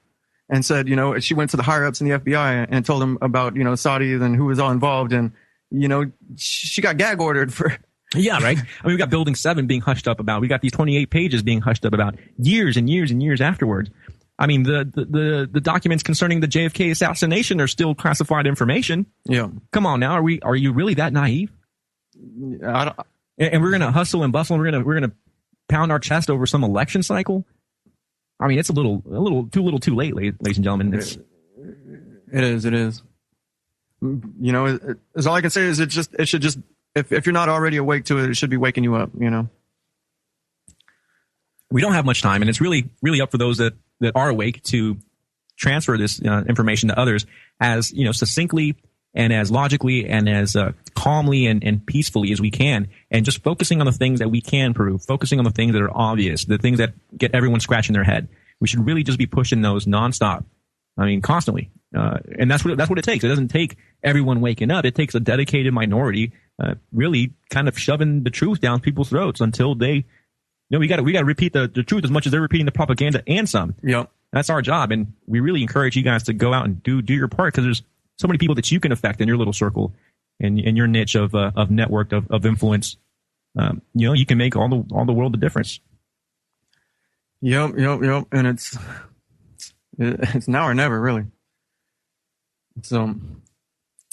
and said, she went to the higher ups in the FBI and told them about, Saudis and who was all involved. And, she got gag ordered for. Yeah, right. I mean, we got Building 7 being hushed up about. We got these 28 pages being hushed up about years and years and years afterwards. I mean, the documents concerning the JFK assassination are still classified information. Yeah. Come on now. Are you really that naive? And we're going to hustle and bustle and we're going to pound our chest over some election cycle? I mean, it's a little too late, ladies and gentlemen. It is. All I can say is it should just, if you're not already awake to it, it should be waking you up, We don't have much time, and it's really, really up for those that are awake to transfer this information to others as, succinctly and as logically and as calmly and peacefully as we can, and just focusing on the things that we can prove, focusing on the things that are obvious, the things that get everyone scratching their head. We should really just be pushing those nonstop. I mean, constantly. And that's what it takes. It doesn't take everyone waking up. It takes a dedicated minority really kind of shoving the truth down people's throats until they, we got to repeat the truth as much as they're repeating the propaganda and some. Yep. That's our job. And we really encourage you guys to go out and do your part, because there's so many people that you can affect in your little circle and in your niche of network of influence. You can make all the world a difference. Yep. And it's now or never, really. So,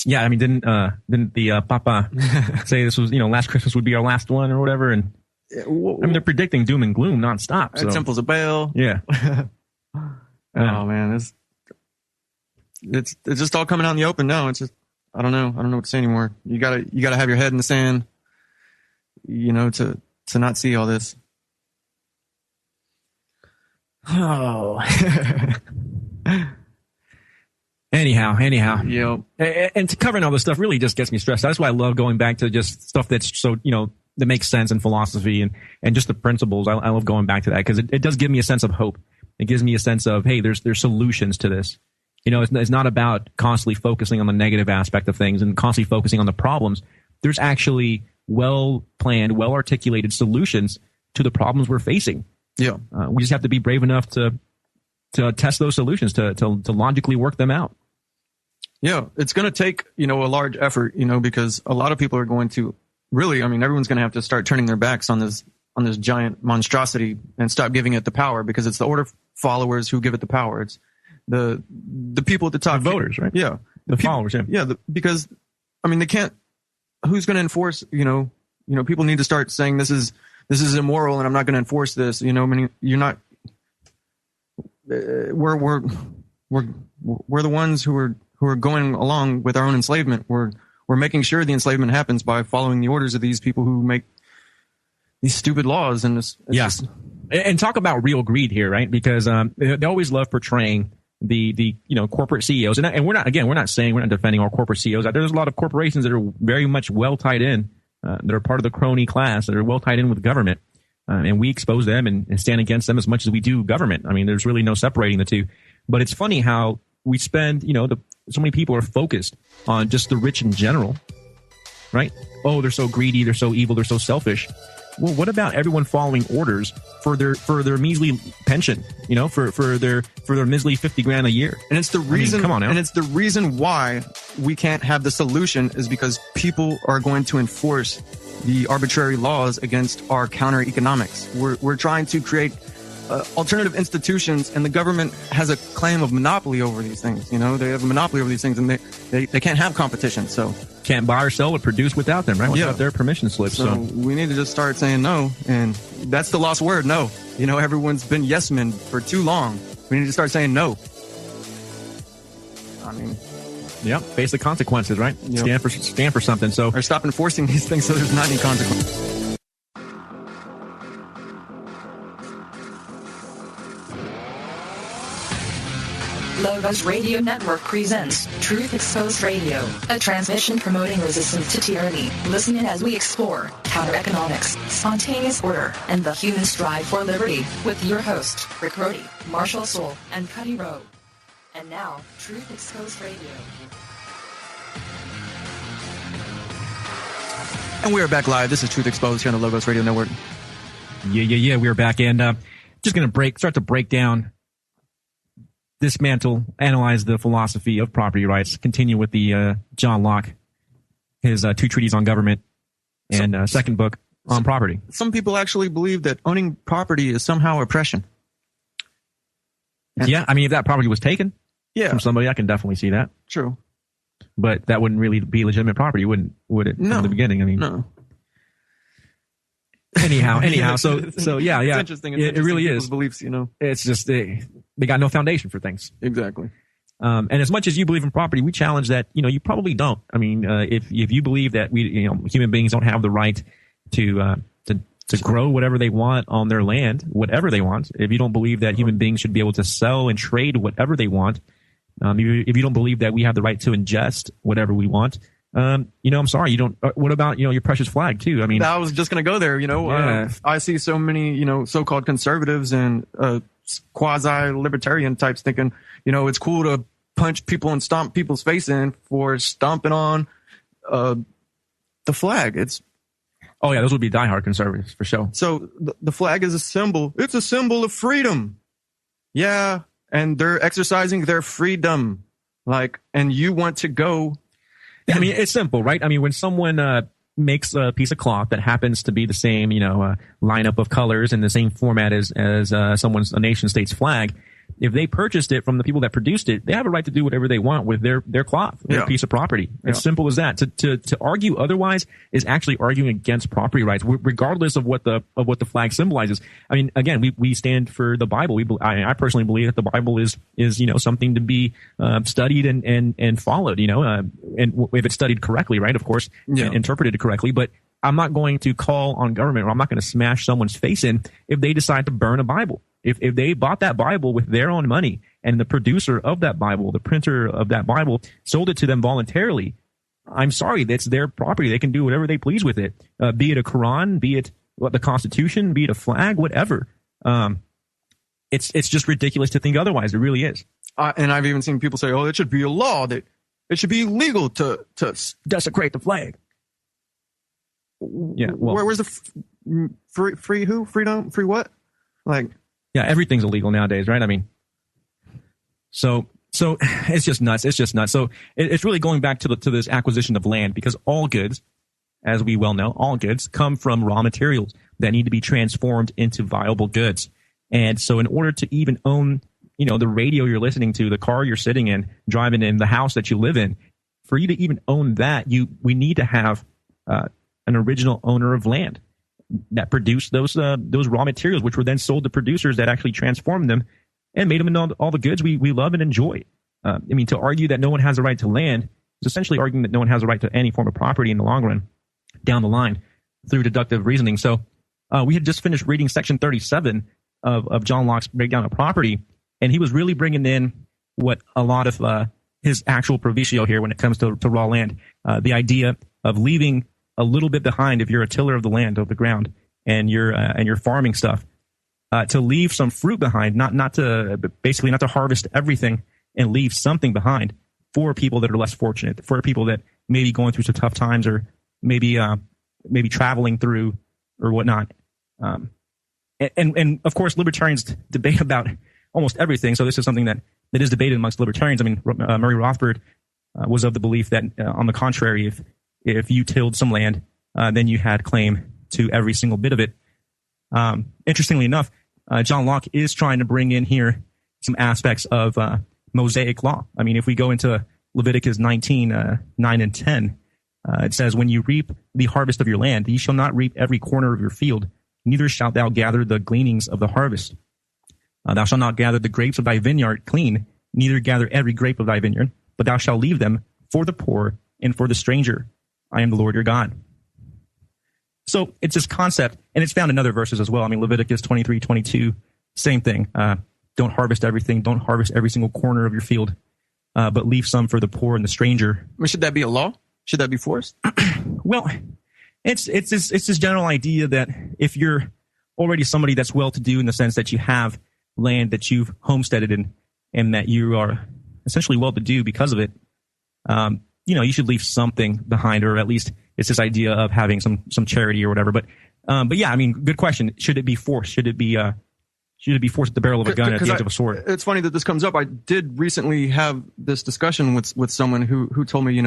yeah, I mean, didn't the Papa say this was, last Christmas would be our last one or whatever? And I mean, they're predicting doom and gloom nonstop. So. Temples of Baal. Yeah. Oh man, it's just all coming out in the open now. It's just, I don't know what to say anymore. You gotta have your head in the sand, to not see all this. Oh. Anyhow. Yep. And covering all this stuff really just gets me stressed. That's why I love going back to just stuff that's so, that makes sense in philosophy and just the principles. I love going back to that because it does give me a sense of hope. It gives me a sense of, hey, there's solutions to this. It's not about constantly focusing on the negative aspect of things and constantly focusing on the problems. There's actually well-planned, well-articulated solutions to the problems we're facing. Yeah. We just have to be brave enough to test those solutions, to logically work them out. Yeah, it's going to take, a large effort, because a lot of people are going to really, everyone's going to have to start turning their backs on this giant monstrosity and stop giving it the power, because it's the order followers who give it the power. It's the people at the top. The voters, right? Yeah. The followers, yeah. Yeah, because, they can't, who's going to enforce, people need to start saying this is immoral and I'm not going to enforce this, you're not, we're the ones who are going along with our own enslavement. We're making sure the enslavement happens by following the orders of these people who make these stupid laws. And and talk about real greed here, right? Because they always love portraying the corporate CEOs, and we're not defending all corporate CEOs. There's a lot of corporations that are very much well tied in, that are part of the crony class, that are well tied in with government. And we expose them and stand against them as much as we do government. There's really no separating the two. But it's funny how we spend, so many people are focused on just the rich in general, right? Oh, they're so greedy, they're so evil, they're so selfish. Well, what about everyone following orders for their measly pension, for their measly 50 grand a year? And it's the reason, come on now. And it's the reason why we can't have the solution is because people are going to enforce the arbitrary laws against our counter economics. We're trying to create alternative institutions, and the government has a claim of monopoly over these things. They have a monopoly over these things, and they can't have competition. So can't buy or sell or produce without them, right? Without their permission slip. So we need to just start saying no, and that's the lost word, no. Everyone's been yes men for too long. We need to start saying no. Yep. Face the consequences, right? Yep. Stand for something. So or stop enforcing these things so there's not any consequences. Logos Radio Network presents Truth Exposed Radio, a transmission promoting resistance to tyranny. Listen in as we explore counter-economics, spontaneous order, and the human strive for liberty with your host, Rick Rody, Marshall Soul, and Cuddy Rowe. And now, Truth Exposed Radio. And we are back live. This is Truth Exposed here on the Logos Radio Network. Yeah. We are back, and just going to start to break down dismantle, analyze the philosophy of property rights, continue with the John Locke, his 2 treatises on government, and second book on property. Some people actually believe that owning property is somehow oppression. Yeah, I mean, if that property was taken from somebody, I can definitely see that. True. But that wouldn't really be legitimate property, would it? No. From the beginning, I mean. No. Anyhow, so yeah. It's interesting. It really is. Beliefs, you know. It's just they got no foundation for things. Exactly. And as much as you believe in property, we challenge that. You know, you probably don't. I mean, if you believe that human beings don't have the right to grow whatever they want on their land, whatever they want. If you don't believe that human beings should be able to sell and trade whatever they want, if you don't believe that we have the right to ingest whatever we want, I'm sorry, you don't. What about your precious flag too? I mean, I was just going to go there. I see so many so-called conservatives and quasi-libertarian types thinking it's cool to punch people and stomp people's face in for stomping on the flag. Oh yeah, those would be diehard conservatives for sure. So the flag is a symbol. It's a symbol of freedom. Yeah, and they're exercising their freedom. And you want to go. I mean, it's simple, right? I mean, when someone makes a piece of cloth that happens to be the same, lineup of colors and the same format as a nation state's flag, if they purchased it from the people that produced it, they have a right to do whatever they want with their cloth, their piece of property. It's simple as that. To argue otherwise is actually arguing against property rights, regardless of what the flag symbolizes. I mean, again, we stand for the Bible. I personally believe that the Bible is something to be studied and followed. And if it's studied correctly, right? Of course, and interpreted correctly. But I'm not going to call on government, or I'm not going to smash someone's face in if they decide to burn a Bible. If they bought that Bible with their own money and the producer of that Bible, the printer of that Bible, sold it to them voluntarily, I'm sorry, that's their property. They can do whatever they please with it, be it a Quran, be it the Constitution, be it a flag, whatever. It's just ridiculous to think otherwise. It really is. And I've even seen people say, "Oh, it should be a law that it should be illegal to desecrate the flag." Yeah. Well, where's the free who? Freedom? Free what? Yeah, everything's illegal nowadays, right? I mean, so it's just nuts. It's just nuts. So it's really going back to this acquisition of land, because all goods, as we well know, all goods come from raw materials that need to be transformed into viable goods. And so in order to even own, the radio you're listening to, the car you're sitting in, driving in, the house that you live in, for you to even own that, we need to have an original owner of land that produced those raw materials, which were then sold to producers that actually transformed them and made them into all the goods we love and enjoy. I mean, to argue that no one has a right to land is essentially arguing that no one has a right to any form of property in the long run, down the line, through deductive reasoning. So we had just finished reading section 37 of John Locke's breakdown of property, and he was really bringing in what a lot of his actual proviso here when it comes to raw land, the idea of leaving a little bit behind if you're a tiller of the land, of the ground, and you're farming stuff, to leave some fruit behind, not to harvest everything and leave something behind for people that are less fortunate, for people that may be going through some tough times, or maybe traveling through or whatnot. And of course, libertarians debate about almost everything. So this is something that is debated amongst libertarians. I mean, Murray Rothbard was of the belief that, on the contrary, if you tilled some land, then you had claim to every single bit of it. Interestingly enough, John Locke is trying to bring in here some aspects of Mosaic law. I mean, if we go into Leviticus 19, 9 and 10, it says, "When you reap the harvest of your land, ye shall not reap every corner of your field, neither shalt thou gather the gleanings of the harvest. Thou shalt not gather the grapes of thy vineyard clean, neither gather every grape of thy vineyard, but thou shalt leave them for the poor and for the stranger. I am the Lord your God." So it's this concept, and it's found in other verses as well. I mean, Leviticus 23:22, same thing. Don't harvest everything. Don't harvest every single corner of your field, but leave some for the poor and the stranger. I mean, should that be a law? Should that be forced? Well, it's this general idea that if you're already somebody that's well-to-do, in the sense that you have land that you've homesteaded in, and that you are essentially well-to-do because of it, you should leave something behind, or at least it's this idea of having some charity or whatever. But yeah, I mean, good question. Should it be forced? Should it be Should be forced at the barrel of a gun at the edge of a sword. It's funny that this comes up. I did recently have this discussion with someone who told me,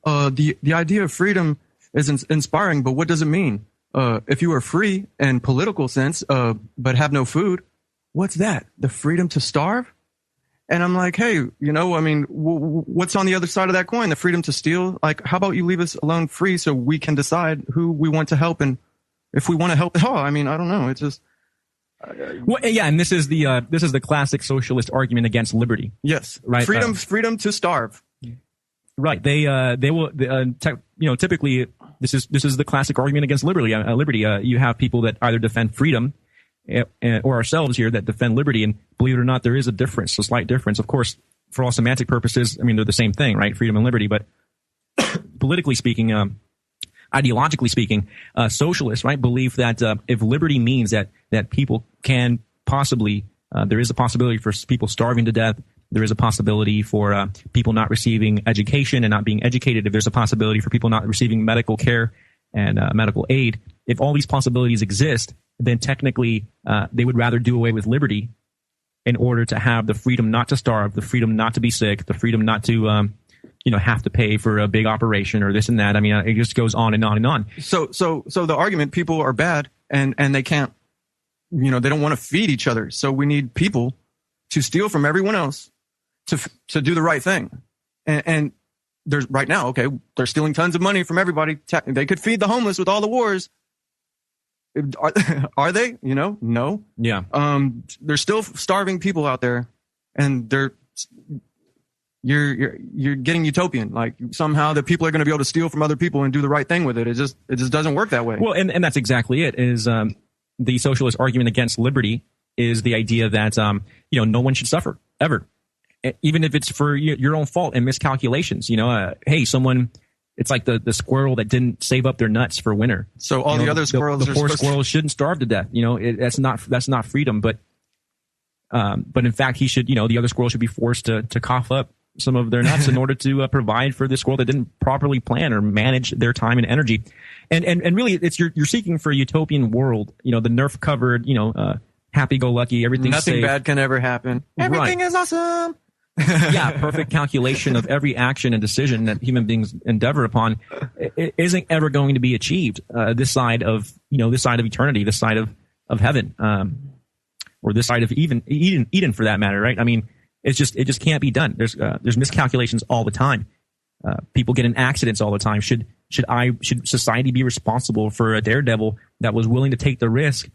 the idea of freedom is inspiring, but what does it mean? If you are free in political sense, but have no food, what's that? The freedom to starve? And I'm like, hey, what's on the other side of that coin? The freedom to steal? Like, how about you leave us alone free so we can decide who we want to help and if we want to help at all? I mean, I don't know. It's just. Well, yeah, and this is the classic socialist argument against liberty. Yes, right. Freedom to starve. Right. They will. Typically, this is the classic argument against liberty. You have people that either defend freedom, or ourselves here that defend liberty. And believe it or not, there is a slight difference. Of course, for all semantic purposes, I mean they're the same thing, right? Freedom and liberty. But politically speaking, ideologically speaking, socialists, right, believe that if liberty means that people can possibly, there is a possibility for people starving to death. There is a possibility for people not receiving education and not being educated. If there's a possibility for people not receiving medical care and medical aid, if all these possibilities exist, then technically they would rather do away with liberty in order to have the freedom not to starve, the freedom not to be sick, the freedom not to have to pay for a big operation or this and that. I mean, it just goes on and on and on. So the argument, people are bad and they can't, they don't want to feed each other. So we need people to steal from everyone else to do the right thing. And there's right now, okay, they're stealing tons of money from everybody. They could feed the homeless with all the wars. Are they? No. Yeah. There's still starving people out there, and you're getting utopian. Like somehow the people are going to be able to steal from other people and do the right thing with it. It just doesn't work that way. Well, and that's exactly it. Is the socialist argument against liberty is the idea that no one should suffer ever, even if it's for your own fault and miscalculations. Hey, someone. It's like the squirrel that didn't save up their nuts for winter. So all the other squirrels, the poor squirrels shouldn't starve to death. That's not freedom. But in fact, he should. The other squirrel should be forced to cough up some of their nuts in order to provide for the squirrel that didn't properly plan or manage their time and energy. And really, it's you're seeking for a utopian world. The Nerf covered. Happy-go-lucky. Everything's nothing safe. Bad can ever happen. Everything is awesome. Yeah, perfect calculation of every action and decision that human beings endeavor upon. It isn't ever going to be achieved this side of eternity, this side of heaven, or this side of even Eden for that matter, right? I mean, it just can't be done. There's miscalculations all the time. People get in accidents all the time. Should society be responsible for a daredevil that was willing to take the risk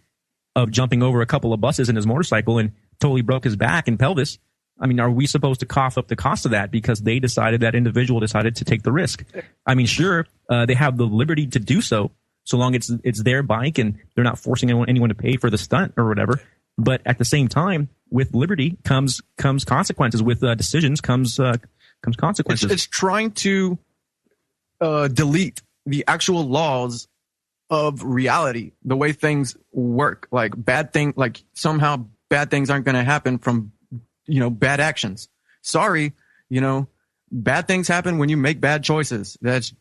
of jumping over a couple of buses in his motorcycle and totally broke his back and pelvis? I mean, are we supposed to cough up the cost of that because that individual decided to take the risk? I mean, sure, they have the liberty to do so long it's their bike and they're not forcing anyone to pay for the stunt or whatever. But at the same time, with liberty comes consequences. With decisions comes consequences. It's trying to delete the actual laws of reality, the way things work. Like somehow bad things aren't going to happen from bad actions. Sorry, bad things happen when you make bad choices. That's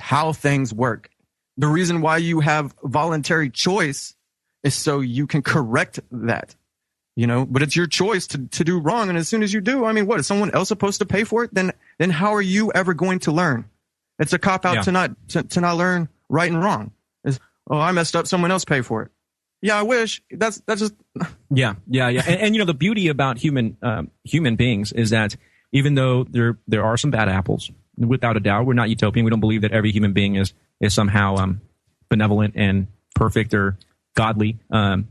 how things work. The reason why you have voluntary choice is so you can correct that, but it's your choice to do wrong. And as soon as you do, I mean, what is someone else supposed to pay for it? Then how are you ever going to learn? It's a cop out to not learn right and wrong. I messed up. Someone else pay for it. Yeah, I wish. That's just. Yeah. And the beauty about human beings is that even though there are some bad apples, without a doubt, we're not utopian. We don't believe that every human being is somehow benevolent and perfect or godly. There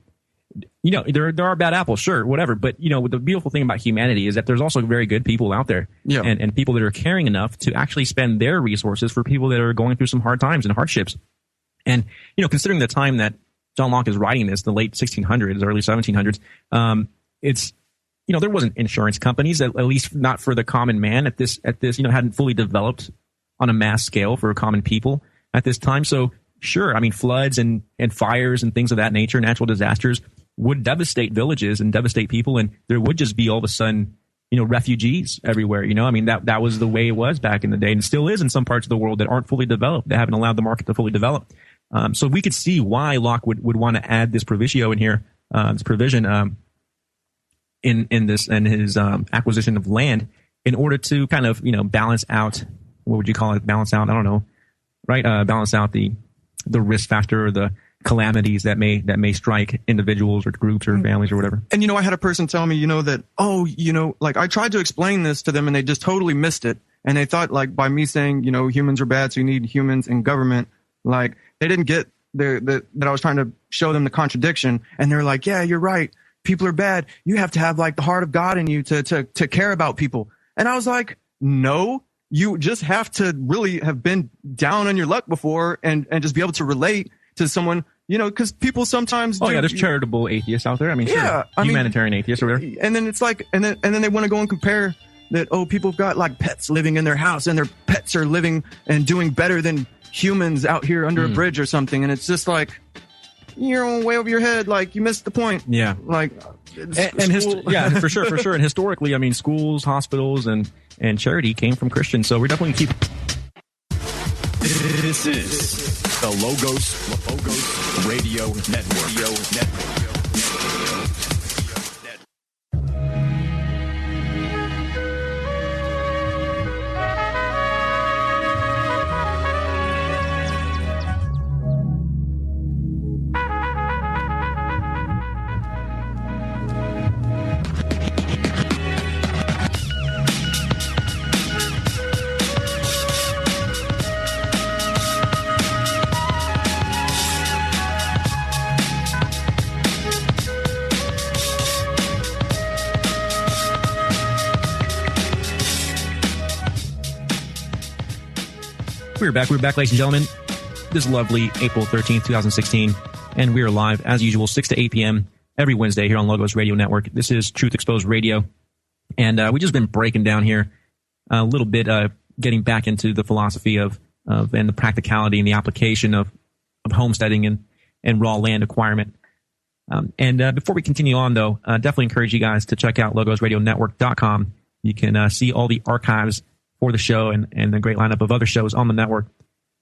are bad apples, sure, whatever. But the beautiful thing about humanity is that there's also very good people out there, and people that are caring enough to actually spend their resources for people that are going through some hard times and hardships. And considering the time that John Locke is writing this, the late 1600s, early 1700s. It's, there wasn't insurance companies, at least not for the common man at this, hadn't fully developed on a mass scale for common people at this time. So sure, I mean, floods and fires and things of that nature, natural disasters would devastate villages and devastate people. And there would just be all of a sudden, refugees everywhere. I mean, that was the way it was back in the day and still is in some parts of the world that aren't fully developed. They haven't allowed the market to fully develop. So we could see why Locke would want to add this proviso in here, this provision, in this and his acquisition of land in order to kind of, balance out, what would you call it? Balance out? I don't know. Right. Balance out the risk factor or the calamities that may strike individuals or groups or families or whatever. And, I had a person tell me, that, like I tried to explain this to them and they just totally missed it. And they thought like by me saying, humans are bad, so you need humans in government, like they didn't get that I was trying to show them the contradiction. And they're like, yeah, you're right. People are bad. You have to have like the heart of God in you to care about people. And I was like, no, you just have to really have been down on your luck before and just be able to relate to someone, because people sometimes there's charitable atheists out there. I mean, sure, humanitarian atheists or whatever. And then it's like, and then they want to go and compare that, people have got like pets living in their house and their pets are living and doing better than humans out here under a bridge or something. And it's just like, you're way over your head. Like you missed the point. Yeah. Like, yeah, for sure. And historically, I mean, schools, hospitals, and charity came from Christians. So we're definitely keep. This is the Logos Radio Network. We're back, ladies and gentlemen. This lovely April 13th, 2016, and we are live, as usual, 6 to 8 p.m. every Wednesday here on Logos Radio Network. This is Truth Exposed Radio, and we just been breaking down here a little bit, getting back into the philosophy of and the practicality and the application of homesteading and raw land acquirement. Before we continue on, though, definitely encourage you guys to check out logosradionetwork.com. You can see all the archives for the show and the great lineup of other shows on the network.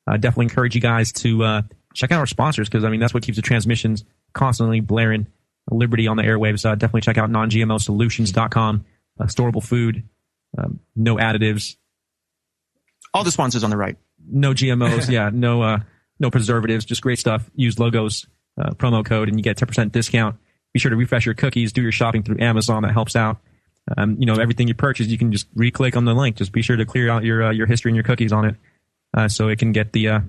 Definitely encourage you guys to check out our sponsors, because, I mean, that's what keeps the transmissions constantly blaring. Liberty on the airwaves. Definitely check out nongmosolutions.com. Storable food, no additives. All the sponsors on the right. No GMOs, yeah, no preservatives, just great stuff. Use Logos promo code and you get 10% discount. Be sure to refresh your cookies, do your shopping through Amazon. That helps out. Everything you purchase, you can just re-click on the link. Just be sure to clear out your history and your cookies on it, so it can get the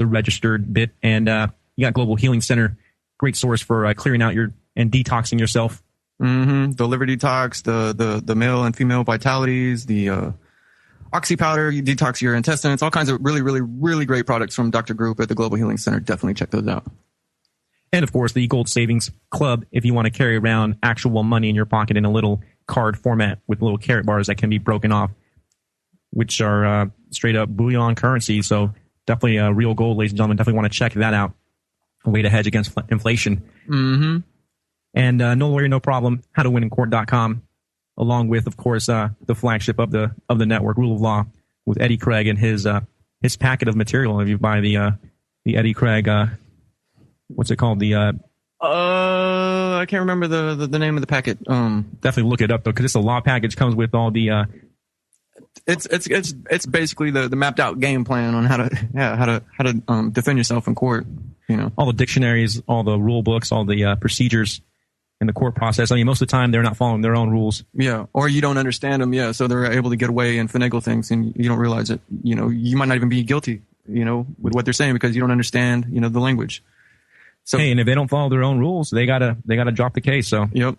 registered bit. And you got Global Healing Center, great source for clearing out and detoxing yourself. Mm-hmm. The liver detox, the male and female vitalities, the oxy powder, you detox your intestines, all kinds of really, really, really great products from Dr. Group at the Global Healing Center. Definitely check those out. And of course, the Gold Savings Club, if you want to carry around actual money in your pocket in a little card format with little carrot bars that can be broken off, which are straight up bullion currency. So definitely real gold, ladies and gentlemen. Definitely want to check that out. A way to hedge against inflation. Mm-hmm. And No Lawyer, No Problem, howtowinIncourt.com, along with, of course, the flagship of the network, Rule of Law, with Eddie Craig and his packet of material. If you buy the Eddie Craig, what's it called? I can't remember the name of the packet. Definitely look it up though, because it's a law package. Comes with all the. It's basically the mapped out game plan on how to defend yourself in court. All the dictionaries, all the rule books, all the procedures in the court process. I mean, most of the time they're not following their own rules. Yeah, or you don't understand them. Yeah, so they're able to get away and finagle things, and you don't realize it. You might not even be guilty. With what they're saying because you don't understand. The language. So, hey, and if they don't follow their own rules, they gotta drop the case. So yep.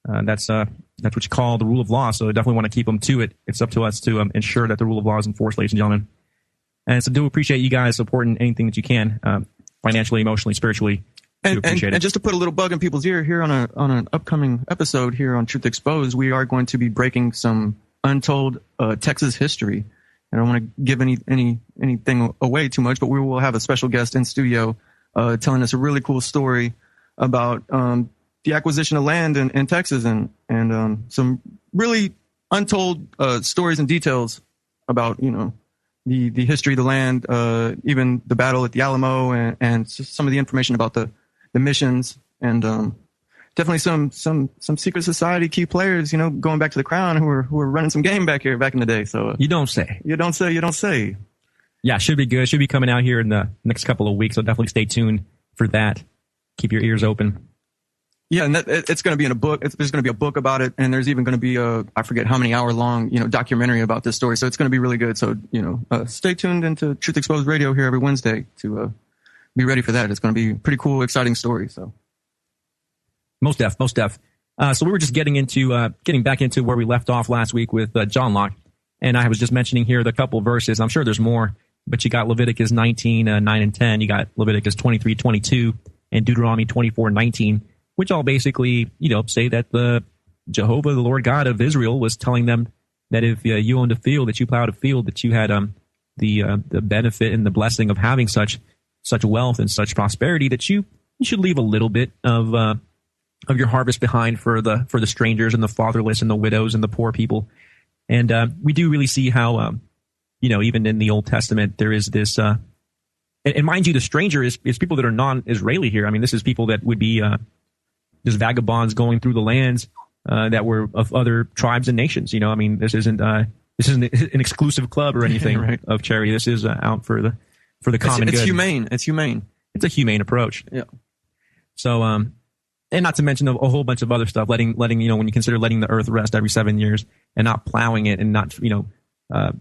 That's what you call the rule of law. So definitely want to keep them to it. It's up to us to ensure that the rule of law is enforced, ladies and gentlemen. And so do appreciate you guys supporting anything that you can, financially, emotionally, spiritually. And just to put a little bug in people's ear here on an upcoming episode here on Truth Exposed, we are going to be breaking some untold Texas history. I don't want to give anything away too much, but we will have a special guest in studio telling us a really cool story about the acquisition of land in Texas and some really untold stories and details about the history of the land, even the battle at the Alamo, and some of the information about the missions. And definitely some secret society key players, you know, going back to the crown who are running some game back here back in the day. So you don't say. You don't say. Yeah, should be good. Should be coming out here in the next couple of weeks. So definitely stay tuned for that. Keep your ears open. Yeah, and it's going to be in a book. There's going to be a book about it, and there's even going to be I forget how many hour long, you know, documentary about this story. So it's going to be really good. So, you know, stay tuned into Truth Exposed Radio here every Wednesday to be ready for that. It's going to be a pretty cool, exciting story. So most def. So we were just getting back into where we left off last week with John Locke, and I was just mentioning here the couple verses. I'm sure there's more, but you got Leviticus 19, 9 and 10. You got Leviticus 23, 22, and Deuteronomy 24, 19. Which all basically, you know, say that the Jehovah, the Lord God of Israel, was telling them that if you owned a field, that you plowed a field, that you had the benefit and the blessing of having such wealth and such prosperity, that you should leave a little bit of your harvest behind for the strangers and the fatherless and the widows and the poor people. And we do really see how, you know, even in the Old Testament, there is this. And mind you, the stranger is people that are non-Israeli here. I mean, this is people that would be just vagabonds going through the lands that were of other tribes and nations. You know, I mean, this isn't an exclusive club or anything right. of charity. This is out for the common good. It's humane. It's humane. It's a humane approach. Yeah. So, and not to mention a whole bunch of other stuff. Letting you know, when you consider letting the earth rest every 7 years and not plowing it and not, you know,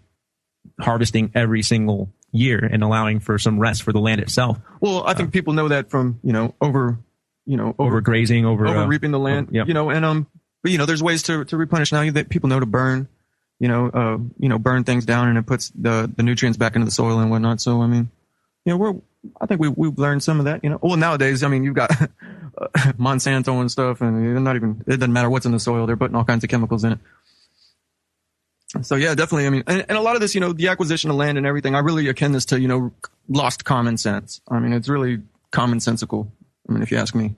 harvesting every single year and allowing for some rest for the land itself. Well, I think people know that from, you know, overgrazing, over reaping the land, yep. You know, and but you know, there's ways to replenish now that people know to burn, burn things down, and it puts the nutrients back into the soil and whatnot. So I mean, you know, I think we've learned some of that. You know, well nowadays, I mean, you've got Monsanto and stuff, and it doesn't matter what's in the soil; they're putting all kinds of chemicals in it. So yeah, definitely. I mean, and a lot of this, you know, the acquisition of land and everything, I really akin this to, you know, lost common sense. I mean, it's really commonsensical. I mean, if you ask me.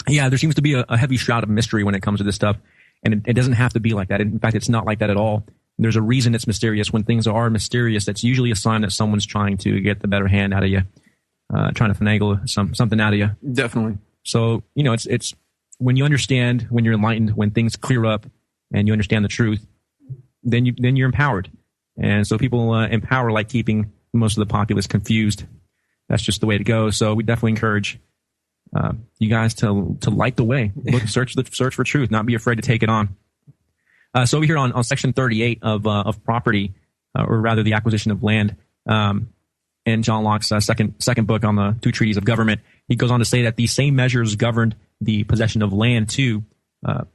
Yeah, there seems to be a heavy shroud of mystery when it comes to this stuff. And it doesn't have to be like that. In fact, it's not like that at all. There's a reason it's mysterious. When things are mysterious, that's usually a sign that someone's trying to get the better hand out of you, trying to finagle something out of you. Definitely. So, you know, it's when you understand, when you're enlightened, when things clear up and you understand the truth, then you're empowered. And so people empower like keeping most of the populace confused. That's just the way to go. So we definitely encourage you guys to light the way. Look, search for truth. Not be afraid to take it on. So over here on section 38 of property, or rather the acquisition of land, in John Locke's second book on the two treaties of government, he goes on to say that these same measures governed the possession of land too.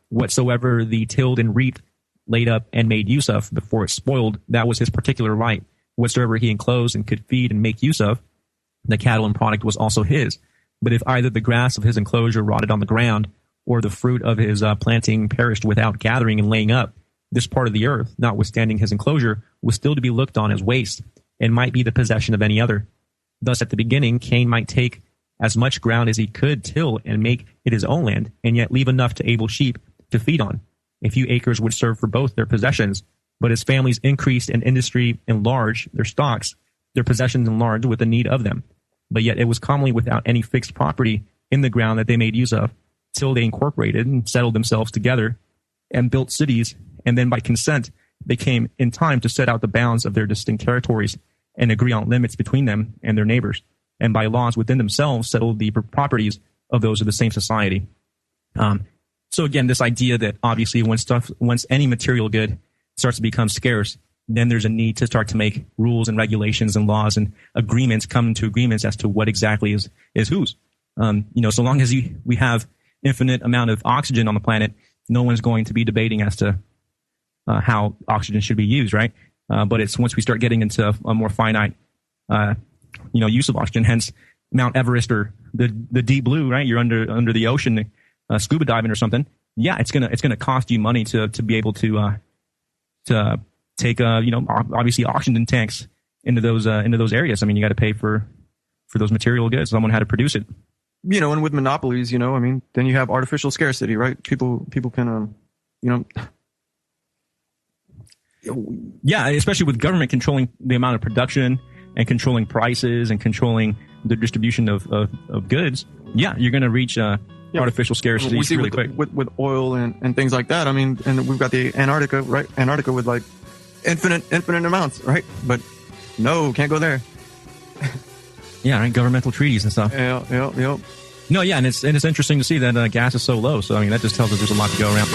Whatsoever the tilled and reaped, laid up and made use of before it spoiled, that was his particular right. Whatsoever he enclosed and could feed and make use of, the cattle and product was also his. But if either the grass of his enclosure rotted on the ground, or the fruit of his planting perished without gathering and laying up, this part of the earth, notwithstanding his enclosure, was still to be looked on as waste, and might be the possession of any other. Thus at the beginning, Cain might take as much ground as he could till and make it his own land, and yet leave enough to able sheep to feed on. A few acres would serve for both their possessions, but as families increased and industry enlarged their stocks, their possessions enlarged with the need of them. But yet it was commonly without any fixed property in the ground that they made use of, till they incorporated and settled themselves together and built cities, and then by consent they came in time to set out the bounds of their distinct territories and agree on limits between them and their neighbors, and by laws within themselves settled the properties of those of the same society. So again, this idea that obviously once any material good starts to become scarce, then there's a need to start to make rules and regulations and laws and agreements, come to agreements as to what exactly is whose. So long as we have infinite amount of oxygen on the planet, no one's going to be debating as to how oxygen should be used, right? But it's once we start getting into a more finite, use of oxygen, hence Mount Everest or the deep blue, right? You're under the ocean, scuba diving or something. Yeah, it's gonna cost you money to be able to take obviously oxygen tanks into those areas. I mean, you got to pay for those material goods. Someone had to produce it. And with monopolies, then you have artificial scarcity, right? People can, Yeah, especially with government controlling the amount of production and controlling prices and controlling the distribution of goods. Yeah, you're going to reach artificial scarcity we see really with, quick. with oil and things like that. I mean, and we've got the Antarctica, right? Antarctica with like infinite amounts, right? But no, can't go there. Yeah, right. Governmental treaties and stuff. Yeah. No, yeah, and it's interesting to see that gas is so low. So I mean, that just tells us there's a lot to go around.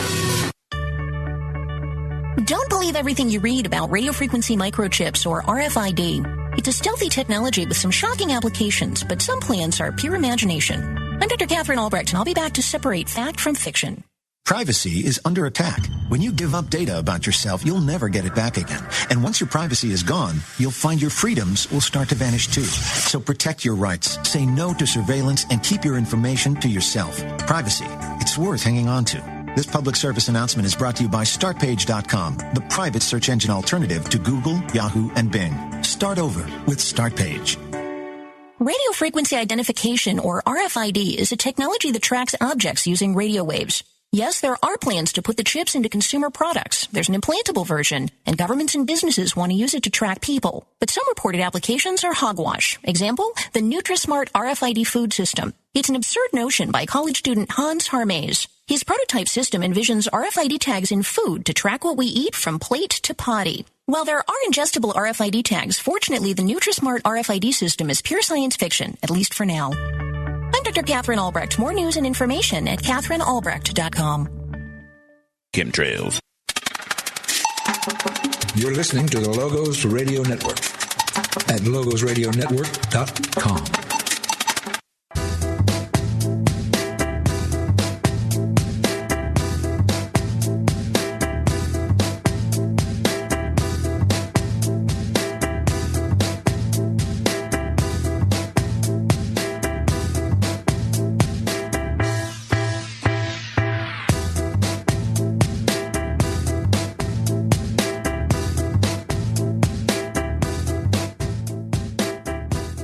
Don't believe everything you read about radio frequency microchips or RFID. It's a stealthy technology with some shocking applications, but some plans are pure imagination. I'm Dr. Catherine Albrecht, and I'll be back to separate fact from fiction. Privacy is under attack. When you give up data about yourself, you'll never get it back again. And once your privacy is gone, you'll find your freedoms will start to vanish too. So protect your rights, say no to surveillance, and keep your information to yourself. Privacy, it's worth hanging on to. This public service announcement is brought to you by StartPage.com, the private search engine alternative to Google, Yahoo, and Bing. Start over with StartPage. Radio frequency identification, or RFID, is a technology that tracks objects using radio waves. Yes, there are plans to put the chips into consumer products. There's an implantable version, and governments and businesses want to use it to track people. But some reported applications are hogwash. Example, the NutriSmart RFID food system. It's an absurd notion by college student Hans Harmaze. His prototype system envisions RFID tags in food to track what we eat from plate to potty. While there are ingestible RFID tags, fortunately the NutriSmart RFID system is pure science fiction, at least for now. I'm Dr. Catherine Albrecht. More news and information at CatherineAlbrecht.com. Chemtrails. You're listening to the Logos Radio Network at LogosRadioNetwork.com.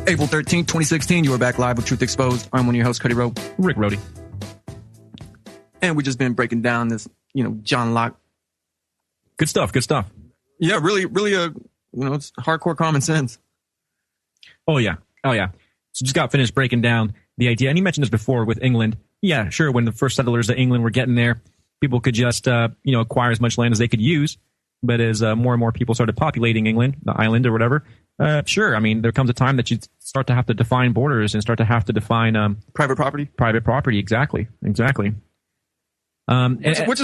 April 13th, 2016, you are back live with Truth Exposed. I'm one of your hosts, Cuddy Rowe. Rick Rhodey. And we've just been breaking down this, John Locke. Good stuff. Yeah, really, it's hardcore common sense. Oh, yeah. So just got finished breaking down the idea. And you mentioned this before with England. Yeah, sure. When the first settlers of England were getting there, people could just, acquire as much land as they could use. But as more and more people started populating England, the island or whatever, sure. I mean, there comes a time that you start to have to define borders and start to have to define private property. Private property, exactly. Which is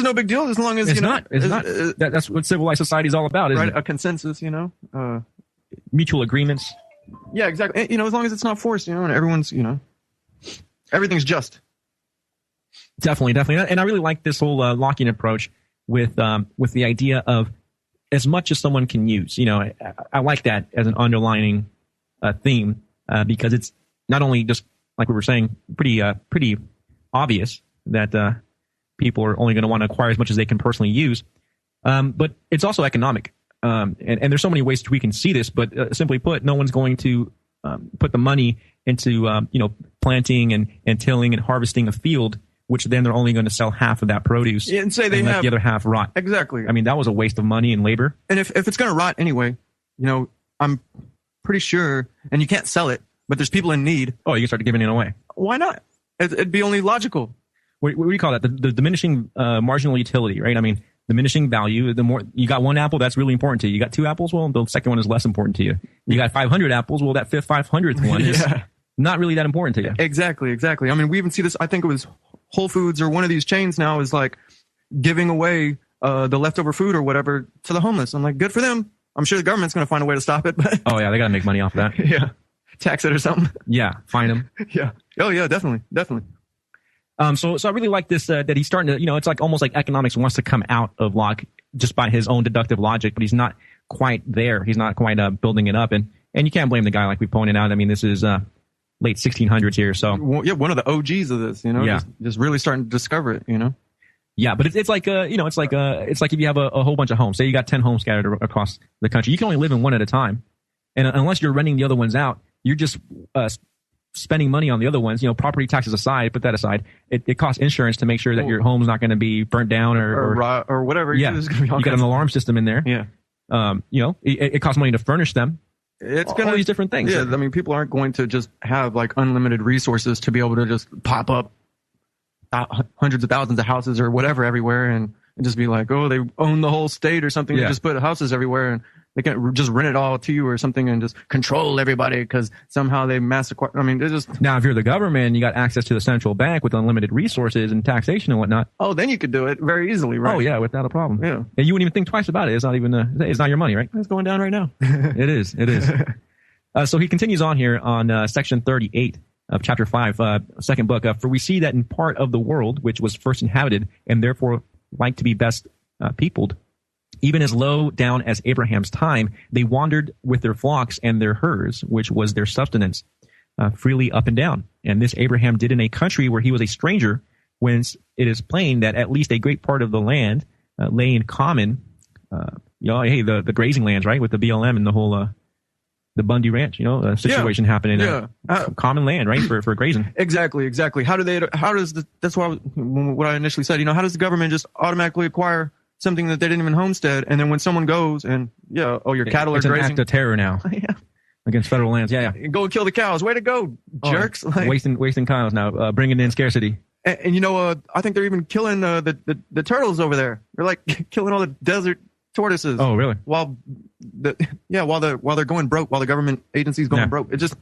no big deal as long as it's not. That's what civilized society is all about, isn't it? A consensus, mutual agreements. Yeah, exactly. As long as it's not forced, and everyone's, everything's just. Definitely. And I really like this whole Lockean approach with the idea of as much as someone can use. I like that as an underlining theme because it's not only just like we were saying, pretty obvious that people are only going to want to acquire as much as they can personally use, but it's also economic. And there's so many ways we can see this, but simply put, no one's going to put the money into planting and tilling and harvesting a field, which then they're only going to sell half of that produce and say they let have the other half rot. Exactly. I mean, that was a waste of money and labor. And if it's going to rot anyway, I'm pretty sure, and you can't sell it, but there's people in need. Oh, you can start giving it away. Why not? It'd be only logical. What do you call that? The diminishing marginal utility, right? I mean, diminishing value. The more you got one apple, that's really important to you. You got two apples, well, the second one is less important to you. You got 500 apples, well, that 500th one is not really that important to you. Exactly. I mean, we even see this. I think it was Whole Foods or one of these chains now is like giving away the leftover food or whatever to the homeless. I'm like, good for them. I'm sure the government's going to find a way to stop it. But oh yeah, they got to make money off of that. Yeah, tax it or something. Yeah, fine them. Yeah. Oh yeah, definitely. So I really like this that he's starting to, it's like almost like economics wants to come out of Locke just by his own deductive logic, but he's not quite there. He's not quite building it up, and you can't blame the guy, like we pointed out. I mean, this is late 1600s here, so one of the OGs of this, just really starting to discover it, Yeah, but it's like it's like if you have a whole bunch of homes. Say you got 10 homes scattered across the country, you can only live in one at a time, and unless you're renting the other ones out, you're just spending money on the other ones. Property taxes aside, put that aside. It costs insurance to make sure that your home's not going to be burnt down or whatever. Yeah, you got an alarm system in there. Yeah, it costs money to furnish them. It's all these different things. Yeah, I mean, people aren't going to just have like unlimited resources to be able to just pop up hundreds of thousands of houses or whatever everywhere, and just be like, oh, they own the whole state or something. They just put houses everywhere, and they can just rent it all to you or something and just control everybody because somehow they massacre. I mean, they're just. Now, if you're the government, you got access to the central bank with unlimited resources and taxation and whatnot. Oh, then you could do it very easily, right? Oh, yeah, without a problem. Yeah. And you wouldn't even think twice about it. It's not even, it's not your money, right? It's going down right now. It is. So he continues on here on section 38 of chapter 5, second book. For we see that in part of the world, which was first inhabited and therefore like to be best peopled, even as low down as Abraham's time, they wandered with their flocks and their herds, which was their sustenance, freely up and down. And this Abraham did in a country where he was a stranger, whence it is plain that at least a great part of the land lay in common, the grazing lands, right, with the BLM and the whole the Bundy Ranch, situation happening. Common land, right, for grazing. Exactly. That's what I initially said. How does the government just automatically acquire something that they didn't even homestead, and then when someone goes and your cattle are grazing, it's an act of terror now. Against federal lands. Go and kill the cows. Way to go, jerks! Wasting cows now, bringing in scarcity. And I think they're even killing the turtles over there. They're like killing all the desert tortoises. Oh, really? While they're going broke, while the government agency's going broke. It just.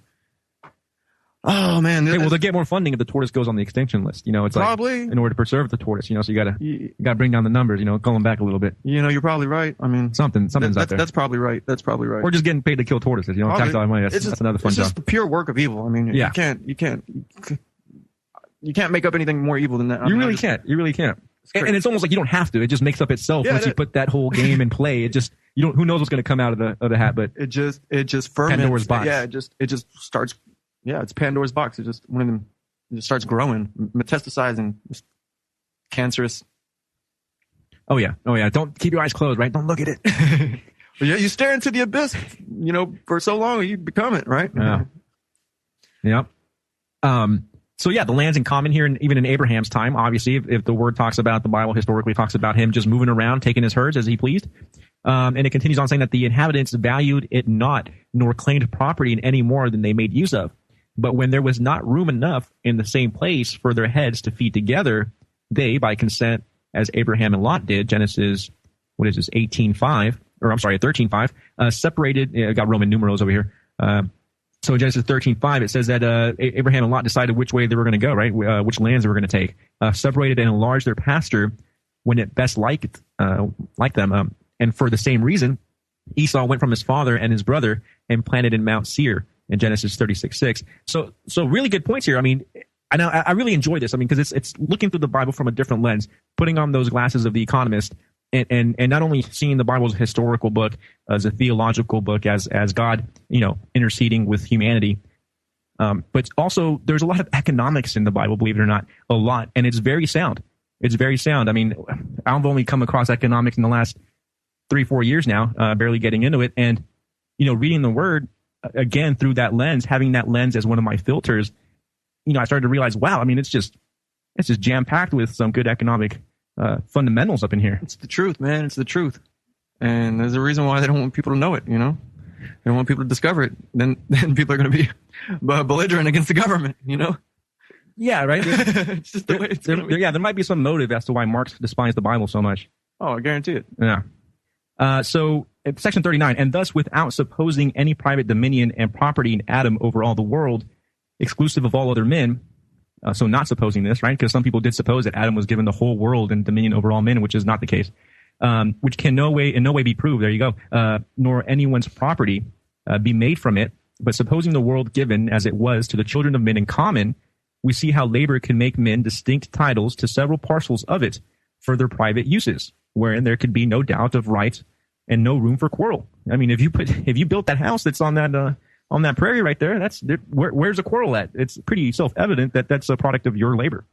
Oh man! Hey, well, they get more funding if the tortoise goes on the extinction list. It's probably like in order to preserve the tortoise. So you gotta bring down the numbers. Call them back a little bit. You're probably right. I mean, something's out there. That's probably right. Or just getting paid to kill tortoises. Tax all money. That's another fun job. It's just the pure work of evil. I mean, you can't make up anything more evil than that. You really can't. And it's almost like you don't have to. It just makes up itself once you put that whole game in play. It just who knows what's going to come out of the hat. But it just ferments. Pandora's box. Yeah, it just starts. Yeah, it's Pandora's box. It just one of them. It just starts growing, metastasizing, just cancerous. Oh yeah. Don't keep your eyes closed, right? Don't look at it. Yeah, you stare into the abyss. For so long, you become it, right? Yeah. Yep. So yeah, the land's in common here, and even in Abraham's time, obviously, if the word talks about the Bible historically talks about him just moving around, taking his herds as he pleased. And it continues on saying that the inhabitants valued it not, nor claimed property in any more than they made use of. But when there was not room enough in the same place for their heads to feed together, they, by consent, as Abraham and Lot did, Genesis, 13:5, separated, got Roman numerals over here. So in Genesis 13:5, it says that Abraham and Lot decided which way they were going to go, right? Which lands they were going to take. Separated and enlarged their pasture when it best liked them. And for the same reason, Esau went from his father and his brother and planted in Mount Seir in Genesis 36:6. So really good points here. I mean, I really enjoy this. I mean, because it's looking through the Bible from a different lens, putting on those glasses of the economist, and not only seeing the Bible as a historical book, as a theological book, as God, interceding with humanity, but also there's a lot of economics in the Bible, believe it or not, a lot, and it's very sound. It's very sound. I mean, I've only come across economics in the last 3-4 years now, barely getting into it, and reading the Word again through that lens, having that lens as one of my filters, I started to realize, wow, I mean, it's just jam packed with some good economic fundamentals up in here. It's the truth, man. It's the truth, and there's a reason why they don't want people to know it. They don't want people to discover it. Then people are going to be belligerent against the government. Yeah, right. It's just the way it's gonna be. There might be some motive as to why Marx despised the Bible so much. Oh, I guarantee it. Yeah. So section 39, and thus without supposing any private dominion and property in Adam over all the world, exclusive of all other men. So not supposing this, right? Because some people did suppose that Adam was given the whole world and dominion over all men, which is not the case. Which can in no way be proved. There you go. Nor anyone's property be made from it. But supposing the world given as it was to the children of men in common, we see how labor can make men distinct titles to several parcels of it for their private uses, wherein there could be no doubt of right and no room for quarrel. I mean, if you built that house that's on that prairie right there, where's a quarrel at? It's pretty self-evident that that's a product of your labor.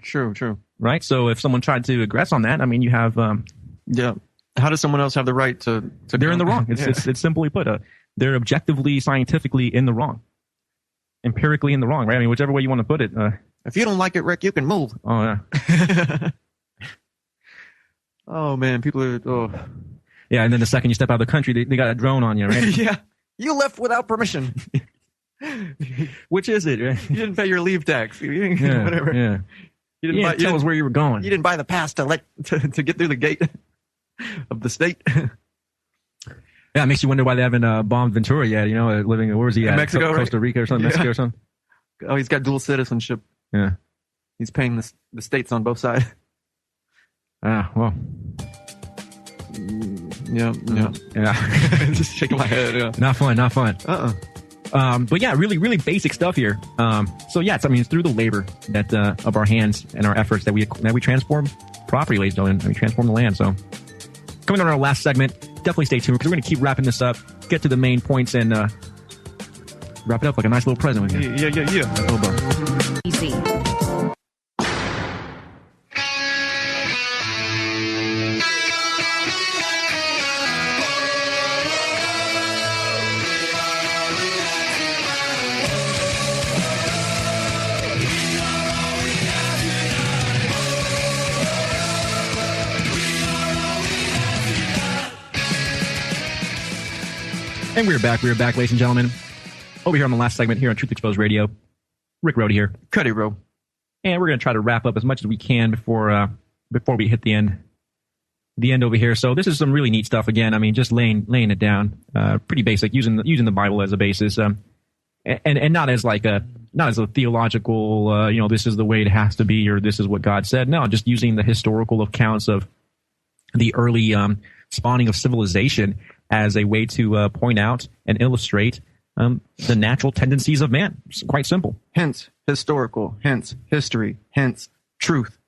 True. Right? So if someone tried to aggress on that, I mean, you have... yeah. How does someone else have the right to they're in the wrong. It's simply put. They're objectively, scientifically in the wrong. Empirically in the wrong, right? I mean, whichever way you want to put it. If you don't like it, Rick, you can move. Oh, yeah. Oh, man. People are... Oh. Yeah, and then the second you step out of the country, they got a drone on you, right? Yeah. You left without permission. Which is it, right? You didn't pay your leave tax. Whatever. Yeah. You didn't tell us where you were going. You didn't buy the pass to get through the gate of the state. Yeah, it makes you wonder why they haven't bombed Ventura yet. You know, living where was he at? Mexico, Costa Rica or something. Yeah. Mexico or something. Oh, he's got dual citizenship. Yeah, he's paying the states on both sides. Ah, well. Yeah. Just shaking my head. Yeah. Not fun. But yeah, really, really basic stuff here. So yeah, it's through the labor that of our hands and our efforts that we transform property, ladies and gentlemen, and we transform the land. So coming on our last segment, definitely stay tuned because we're going to keep wrapping this up, get to the main points, and wrap it up like a nice little present with you. Yeah. Easy. And we're back, ladies and gentlemen. Over here on the last segment here on Truth Exposed Radio. Rick Rode here. Cuddy Rowe. And we're going to try to wrap up as much as we can before we hit the end over here. So this is some really neat stuff. Again, just laying it down. Pretty basic, using the Bible as a basis. And not as a theological, this is the way it has to be, or this is what God said. No, just using the historical accounts of the early spawning of civilization as a way to point out and illustrate the natural tendencies of man. It's quite simple. Hence historical, hence history, hence truth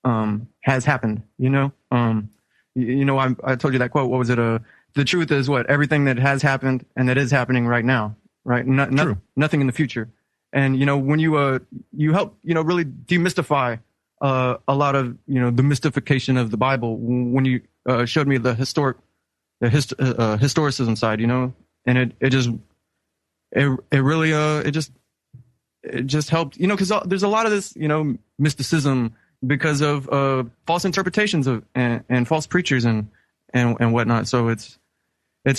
has happened. I told you that quote. What was it? The truth is what? Everything that has happened and that is happening right now. Right? Nothing in the future. And when you help really demystify a lot of the mystification of the Bible, when you showed me the historicism side, and it just helped, because there's a lot of this, mysticism because of false interpretations of and false preachers and whatnot. So it's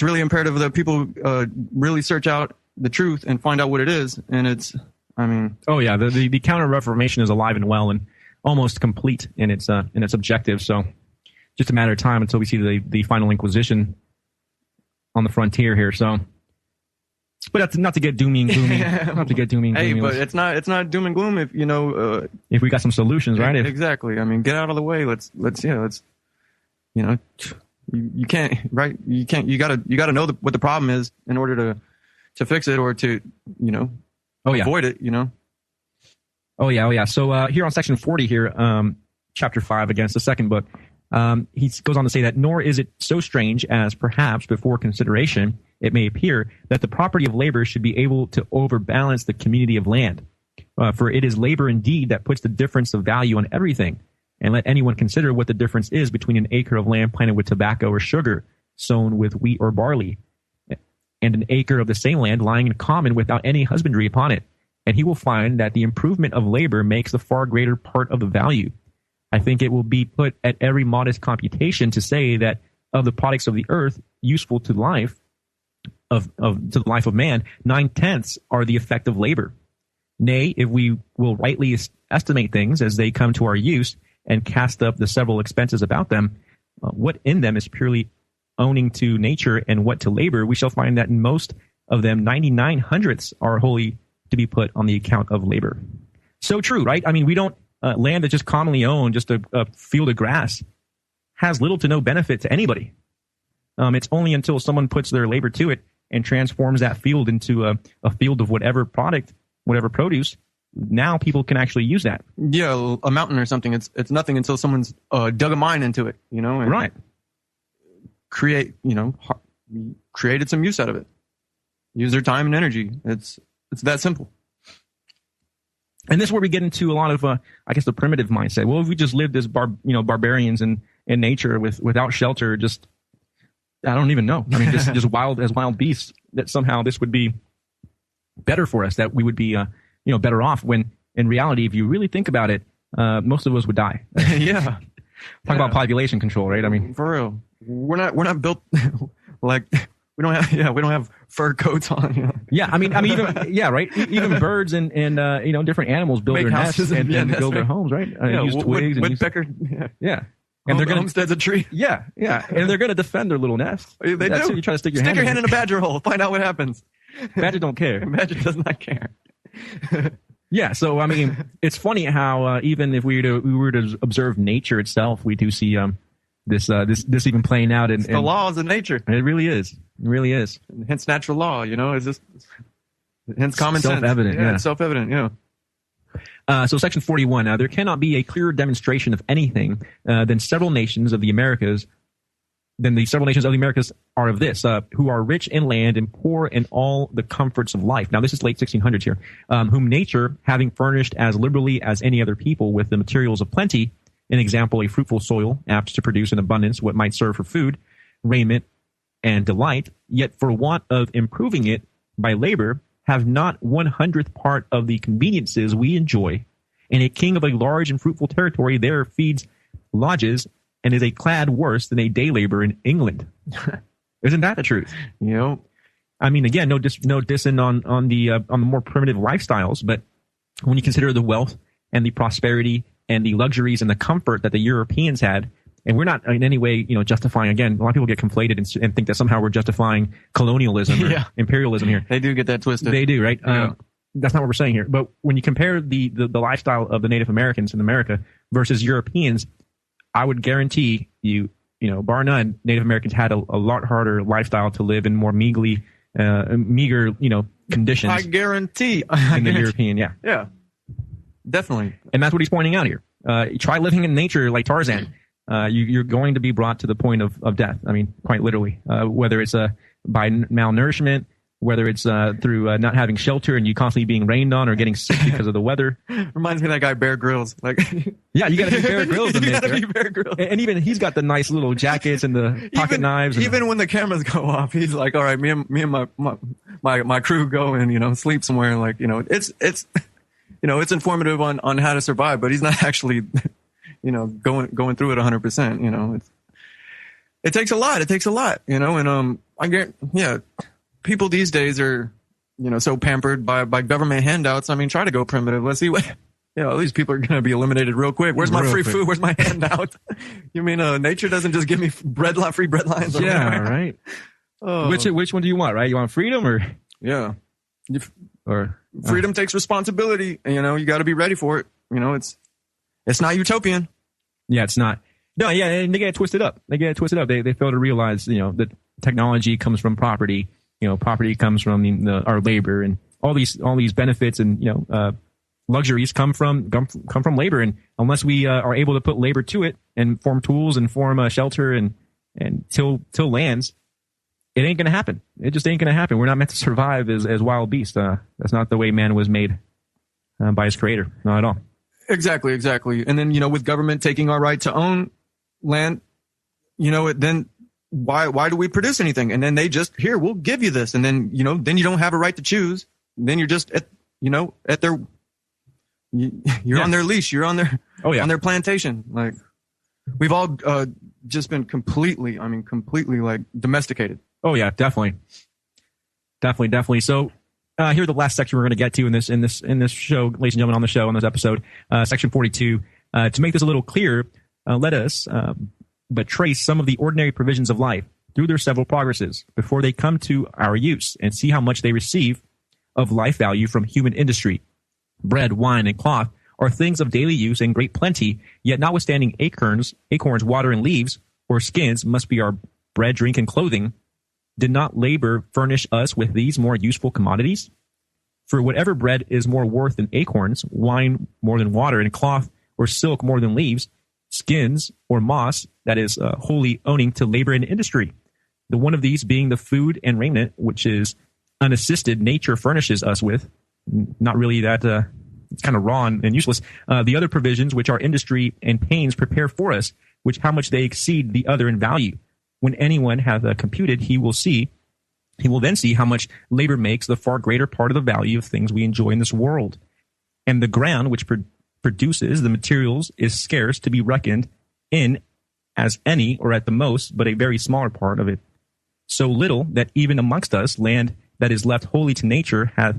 really imperative that people really search out the truth and find out what it is. And oh yeah, the Counter-Reformation is alive and well and almost complete in its objective. So just a matter of time until we see the final Inquisition on the frontier here. So, but that's not to get doomy and gloomy. Not to get doomy and gloomy. Hey, but it's not doom and gloom if if we got some solutions, right? Exactly. Get out of the way. Let's you can't, right? You gotta know what the problem is in order to fix it or to avoid it. Oh yeah. So here on section 40 here, chapter 5, against the second book. He goes on to say that, nor is it so strange as perhaps before consideration it may appear that the property of labor should be able to overbalance the community of land. For it is labor indeed that puts the difference of value on everything. And let anyone consider what the difference is between an acre of land planted with tobacco or sugar, sown with wheat or barley, and an acre of the same land lying in common without any husbandry upon it. And he will find that the improvement of labor makes the far greater part of the value. I think it will be put at every modest computation to say that of the products of the earth useful to life to the life of man, 9/10 are the effect of labor. Nay, if we will rightly estimate things as they come to our use and cast up the several expenses about them, what in them is purely owning to nature and what to labor, we shall find that in most of them 99/100ths are wholly to be put on the account of labor. So true, right? We don't land that's just commonly owned, just a field of grass, has little to no benefit to anybody. It's only until someone puts their labor to it and transforms that field into a field of whatever product, whatever produce, now people can actually use that. Yeah, a mountain or something. It's nothing until someone's dug a mine into it, and right. Created some use out of it. Use their time and energy. It's that simple. And this is where we get into a lot of, the primitive mindset. Well, if we just lived as barbarians in nature without shelter, just, I don't even know. Just wild beasts, that somehow this would be better for us, that we would be, better off, when in reality, if you really think about it, most of us would die. Yeah. Talk about population control, right? For real. We're not built like we don't have fur coats on. You know? Yeah, I mean, even right. Even birds and different animals build their nests and build their homes, right? Use twigs and woodpecker. Yeah. And they're going to homestead's a tree. Yeah, and they're going to defend their little nest. They do. You try to stick your hand in a badger hole. Find out what happens. Badger don't care. Badger does not care. Yeah, so I mean, it's funny how even if we were to observe nature itself, we do see this even playing out in the laws of nature. It really is. It really is. And hence natural law. It's just hence common sense. Self-evident. Yeah, it's self-evident. Yeah. So Section 41, there cannot be a clearer demonstration of anything than several nations of the Americas. Then the several nations of the Americas are of this, who are rich in land and poor in all the comforts of life. Now, this is late 1600s here, whom nature, having furnished as liberally as any other people with the materials of plenty, an example, a fruitful soil, apt to produce in abundance what might serve for food, raiment, and delight, yet for want of improving it by labor, have not 1/100th part of the conveniences we enjoy, and a king of a large and fruitful territory there feeds, lodges, and is a clad worse than a day laborer in England. Isn't that the truth? I mean, again, no dissing on the more primitive lifestyles, but when you consider the wealth and the prosperity and the luxuries and the comfort that the Europeans had, and we're not in any way, justifying, again, a lot of people get conflated and think that somehow we're justifying colonialism or imperialism here. They do get that twisted. They do, right? Yeah. That's not what we're saying here. But when you compare the lifestyle of the Native Americans in America versus Europeans, I would guarantee you, bar none, Native Americans had a lot harder lifestyle to live in more meager, conditions. I guarantee. In the European, yeah. Yeah. Definitely. And that's what he's pointing out here. Try living in nature like Tarzan. You're going to be brought to the point of death. I mean, quite literally, whether it's by malnourishment, whether it's through not having shelter and you constantly being rained on or getting sick because of the weather. Reminds me of that guy Bear Grylls. Yeah, you got to be Bear Grylls. You got to be Bear Grylls. And even he's got the nice little jackets and the pocket knives. Even when the cameras go off, he's like, "All right, me and my crew go and sleep somewhere." It's it's informative on how to survive, but he's not actually going through it 100%. It takes a lot. It takes a lot. And I get people these days are, so pampered by government handouts. I mean, try to go primitive. Let's see what, these people are going to be eliminated real quick. Where's my free food? Where's my handout? You mean, nature doesn't just give me free bread lines? Yeah, right. Oh. Which one do you want, right? You want freedom or? Yeah. Freedom takes responsibility and, you got to be ready for it. It's not utopian. Yeah, it's not. No, yeah, and they get it twisted up. They fail to realize, that technology comes from property. Property comes from our labor, and all these benefits and luxuries come from labor. And unless we are able to put labor to it and form tools and form a shelter and till lands, it ain't gonna happen. It just ain't gonna happen. We're not meant to survive as wild beasts. That's not the way man was made by his creator. Not at all. Exactly. And then with government taking our right to own land, then why do we produce anything? And then they just, here, we'll give you this. And then, then you don't have a right to choose. Then you're just at their, you're on their leash. You're on their, on their plantation. Like we've all, just been completely like domesticated. Oh yeah, definitely. So, here's the last section we're going to get to in this show, ladies and gentlemen, on the show, on this episode, section 42. To make this a little clearer, let us, but trace some of the ordinary provisions of life through their several progresses before they come to our use and see how much they receive of life value from human industry. Bread, wine, and cloth are things of daily use in great plenty, yet notwithstanding acorns, water, and leaves, or skins must be our bread, drink, and clothing. Did not labor furnish us with these more useful commodities? For whatever bread is more worth than acorns, wine more than water, and cloth or silk more than leaves, skins or moss, that is wholly owning to labor and industry. The one of these being the food and raiment, which is unassisted nature furnishes us with, not really that, it's kind of raw and useless. The other provisions which our industry and pains prepare for us, which how much they exceed the other in value. When anyone hath computed, he will then see how much labor makes the far greater part of the value of things we enjoy in this world. And the ground which produces the materials is scarce to be reckoned in as any, or at the most, but a very smaller part of it. So little that even amongst us, land that is left wholly to nature hath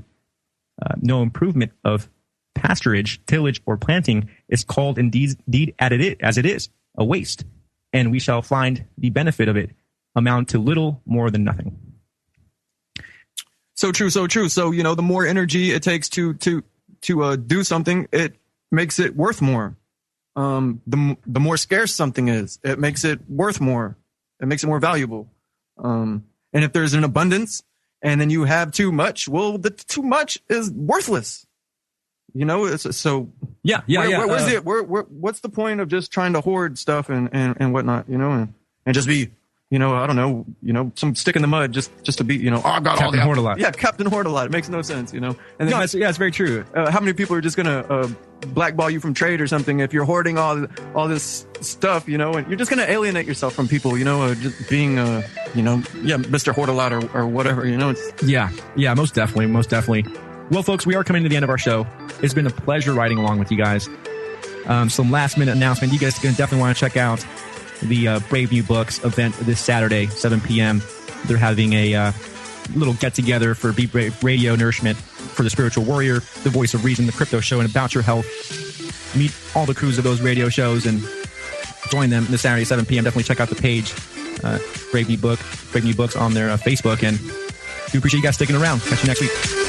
no improvement of pasturage, tillage, or planting is called indeed as it is, a waste. And we shall find the benefit of it amount to little more than nothing. So true, so true. So, you know, the more energy it takes to do something, it makes it worth more. The more scarce something is, it makes it worth more. It makes it more valuable. And if there's an abundance and then you have too much, well, the too much is worthless. You know, what's the point of just trying to hoard stuff and whatnot, you know, and just be, you know, I don't know, you know, some stick in the mud just to be, you know, I got all that. Hoard a lot. Yeah, Captain Hoard a lot. It makes no sense, you know. And then it's very true. How many people are just gonna blackball you from trade or something if you're hoarding all this stuff, you know, and you're just gonna alienate yourself from people, you know, just being, you know, Mr. Hoard a lot or whatever, you know. Yeah, most definitely. Well, folks, we are coming to the end of our show. It's been a pleasure riding along with you guys. Some last minute announcement. You guys are going to definitely want to check out the Brave New Books event this Saturday, 7 p.m. They're having a little get together for Be Brave Radio nourishment for the spiritual warrior, the voice of reason, the crypto show, and About Your Health. Meet all the crews of those radio shows and join them this Saturday, 7 p.m. Definitely check out the page, Brave New Books on their Facebook. And we appreciate you guys sticking around. Catch you next week.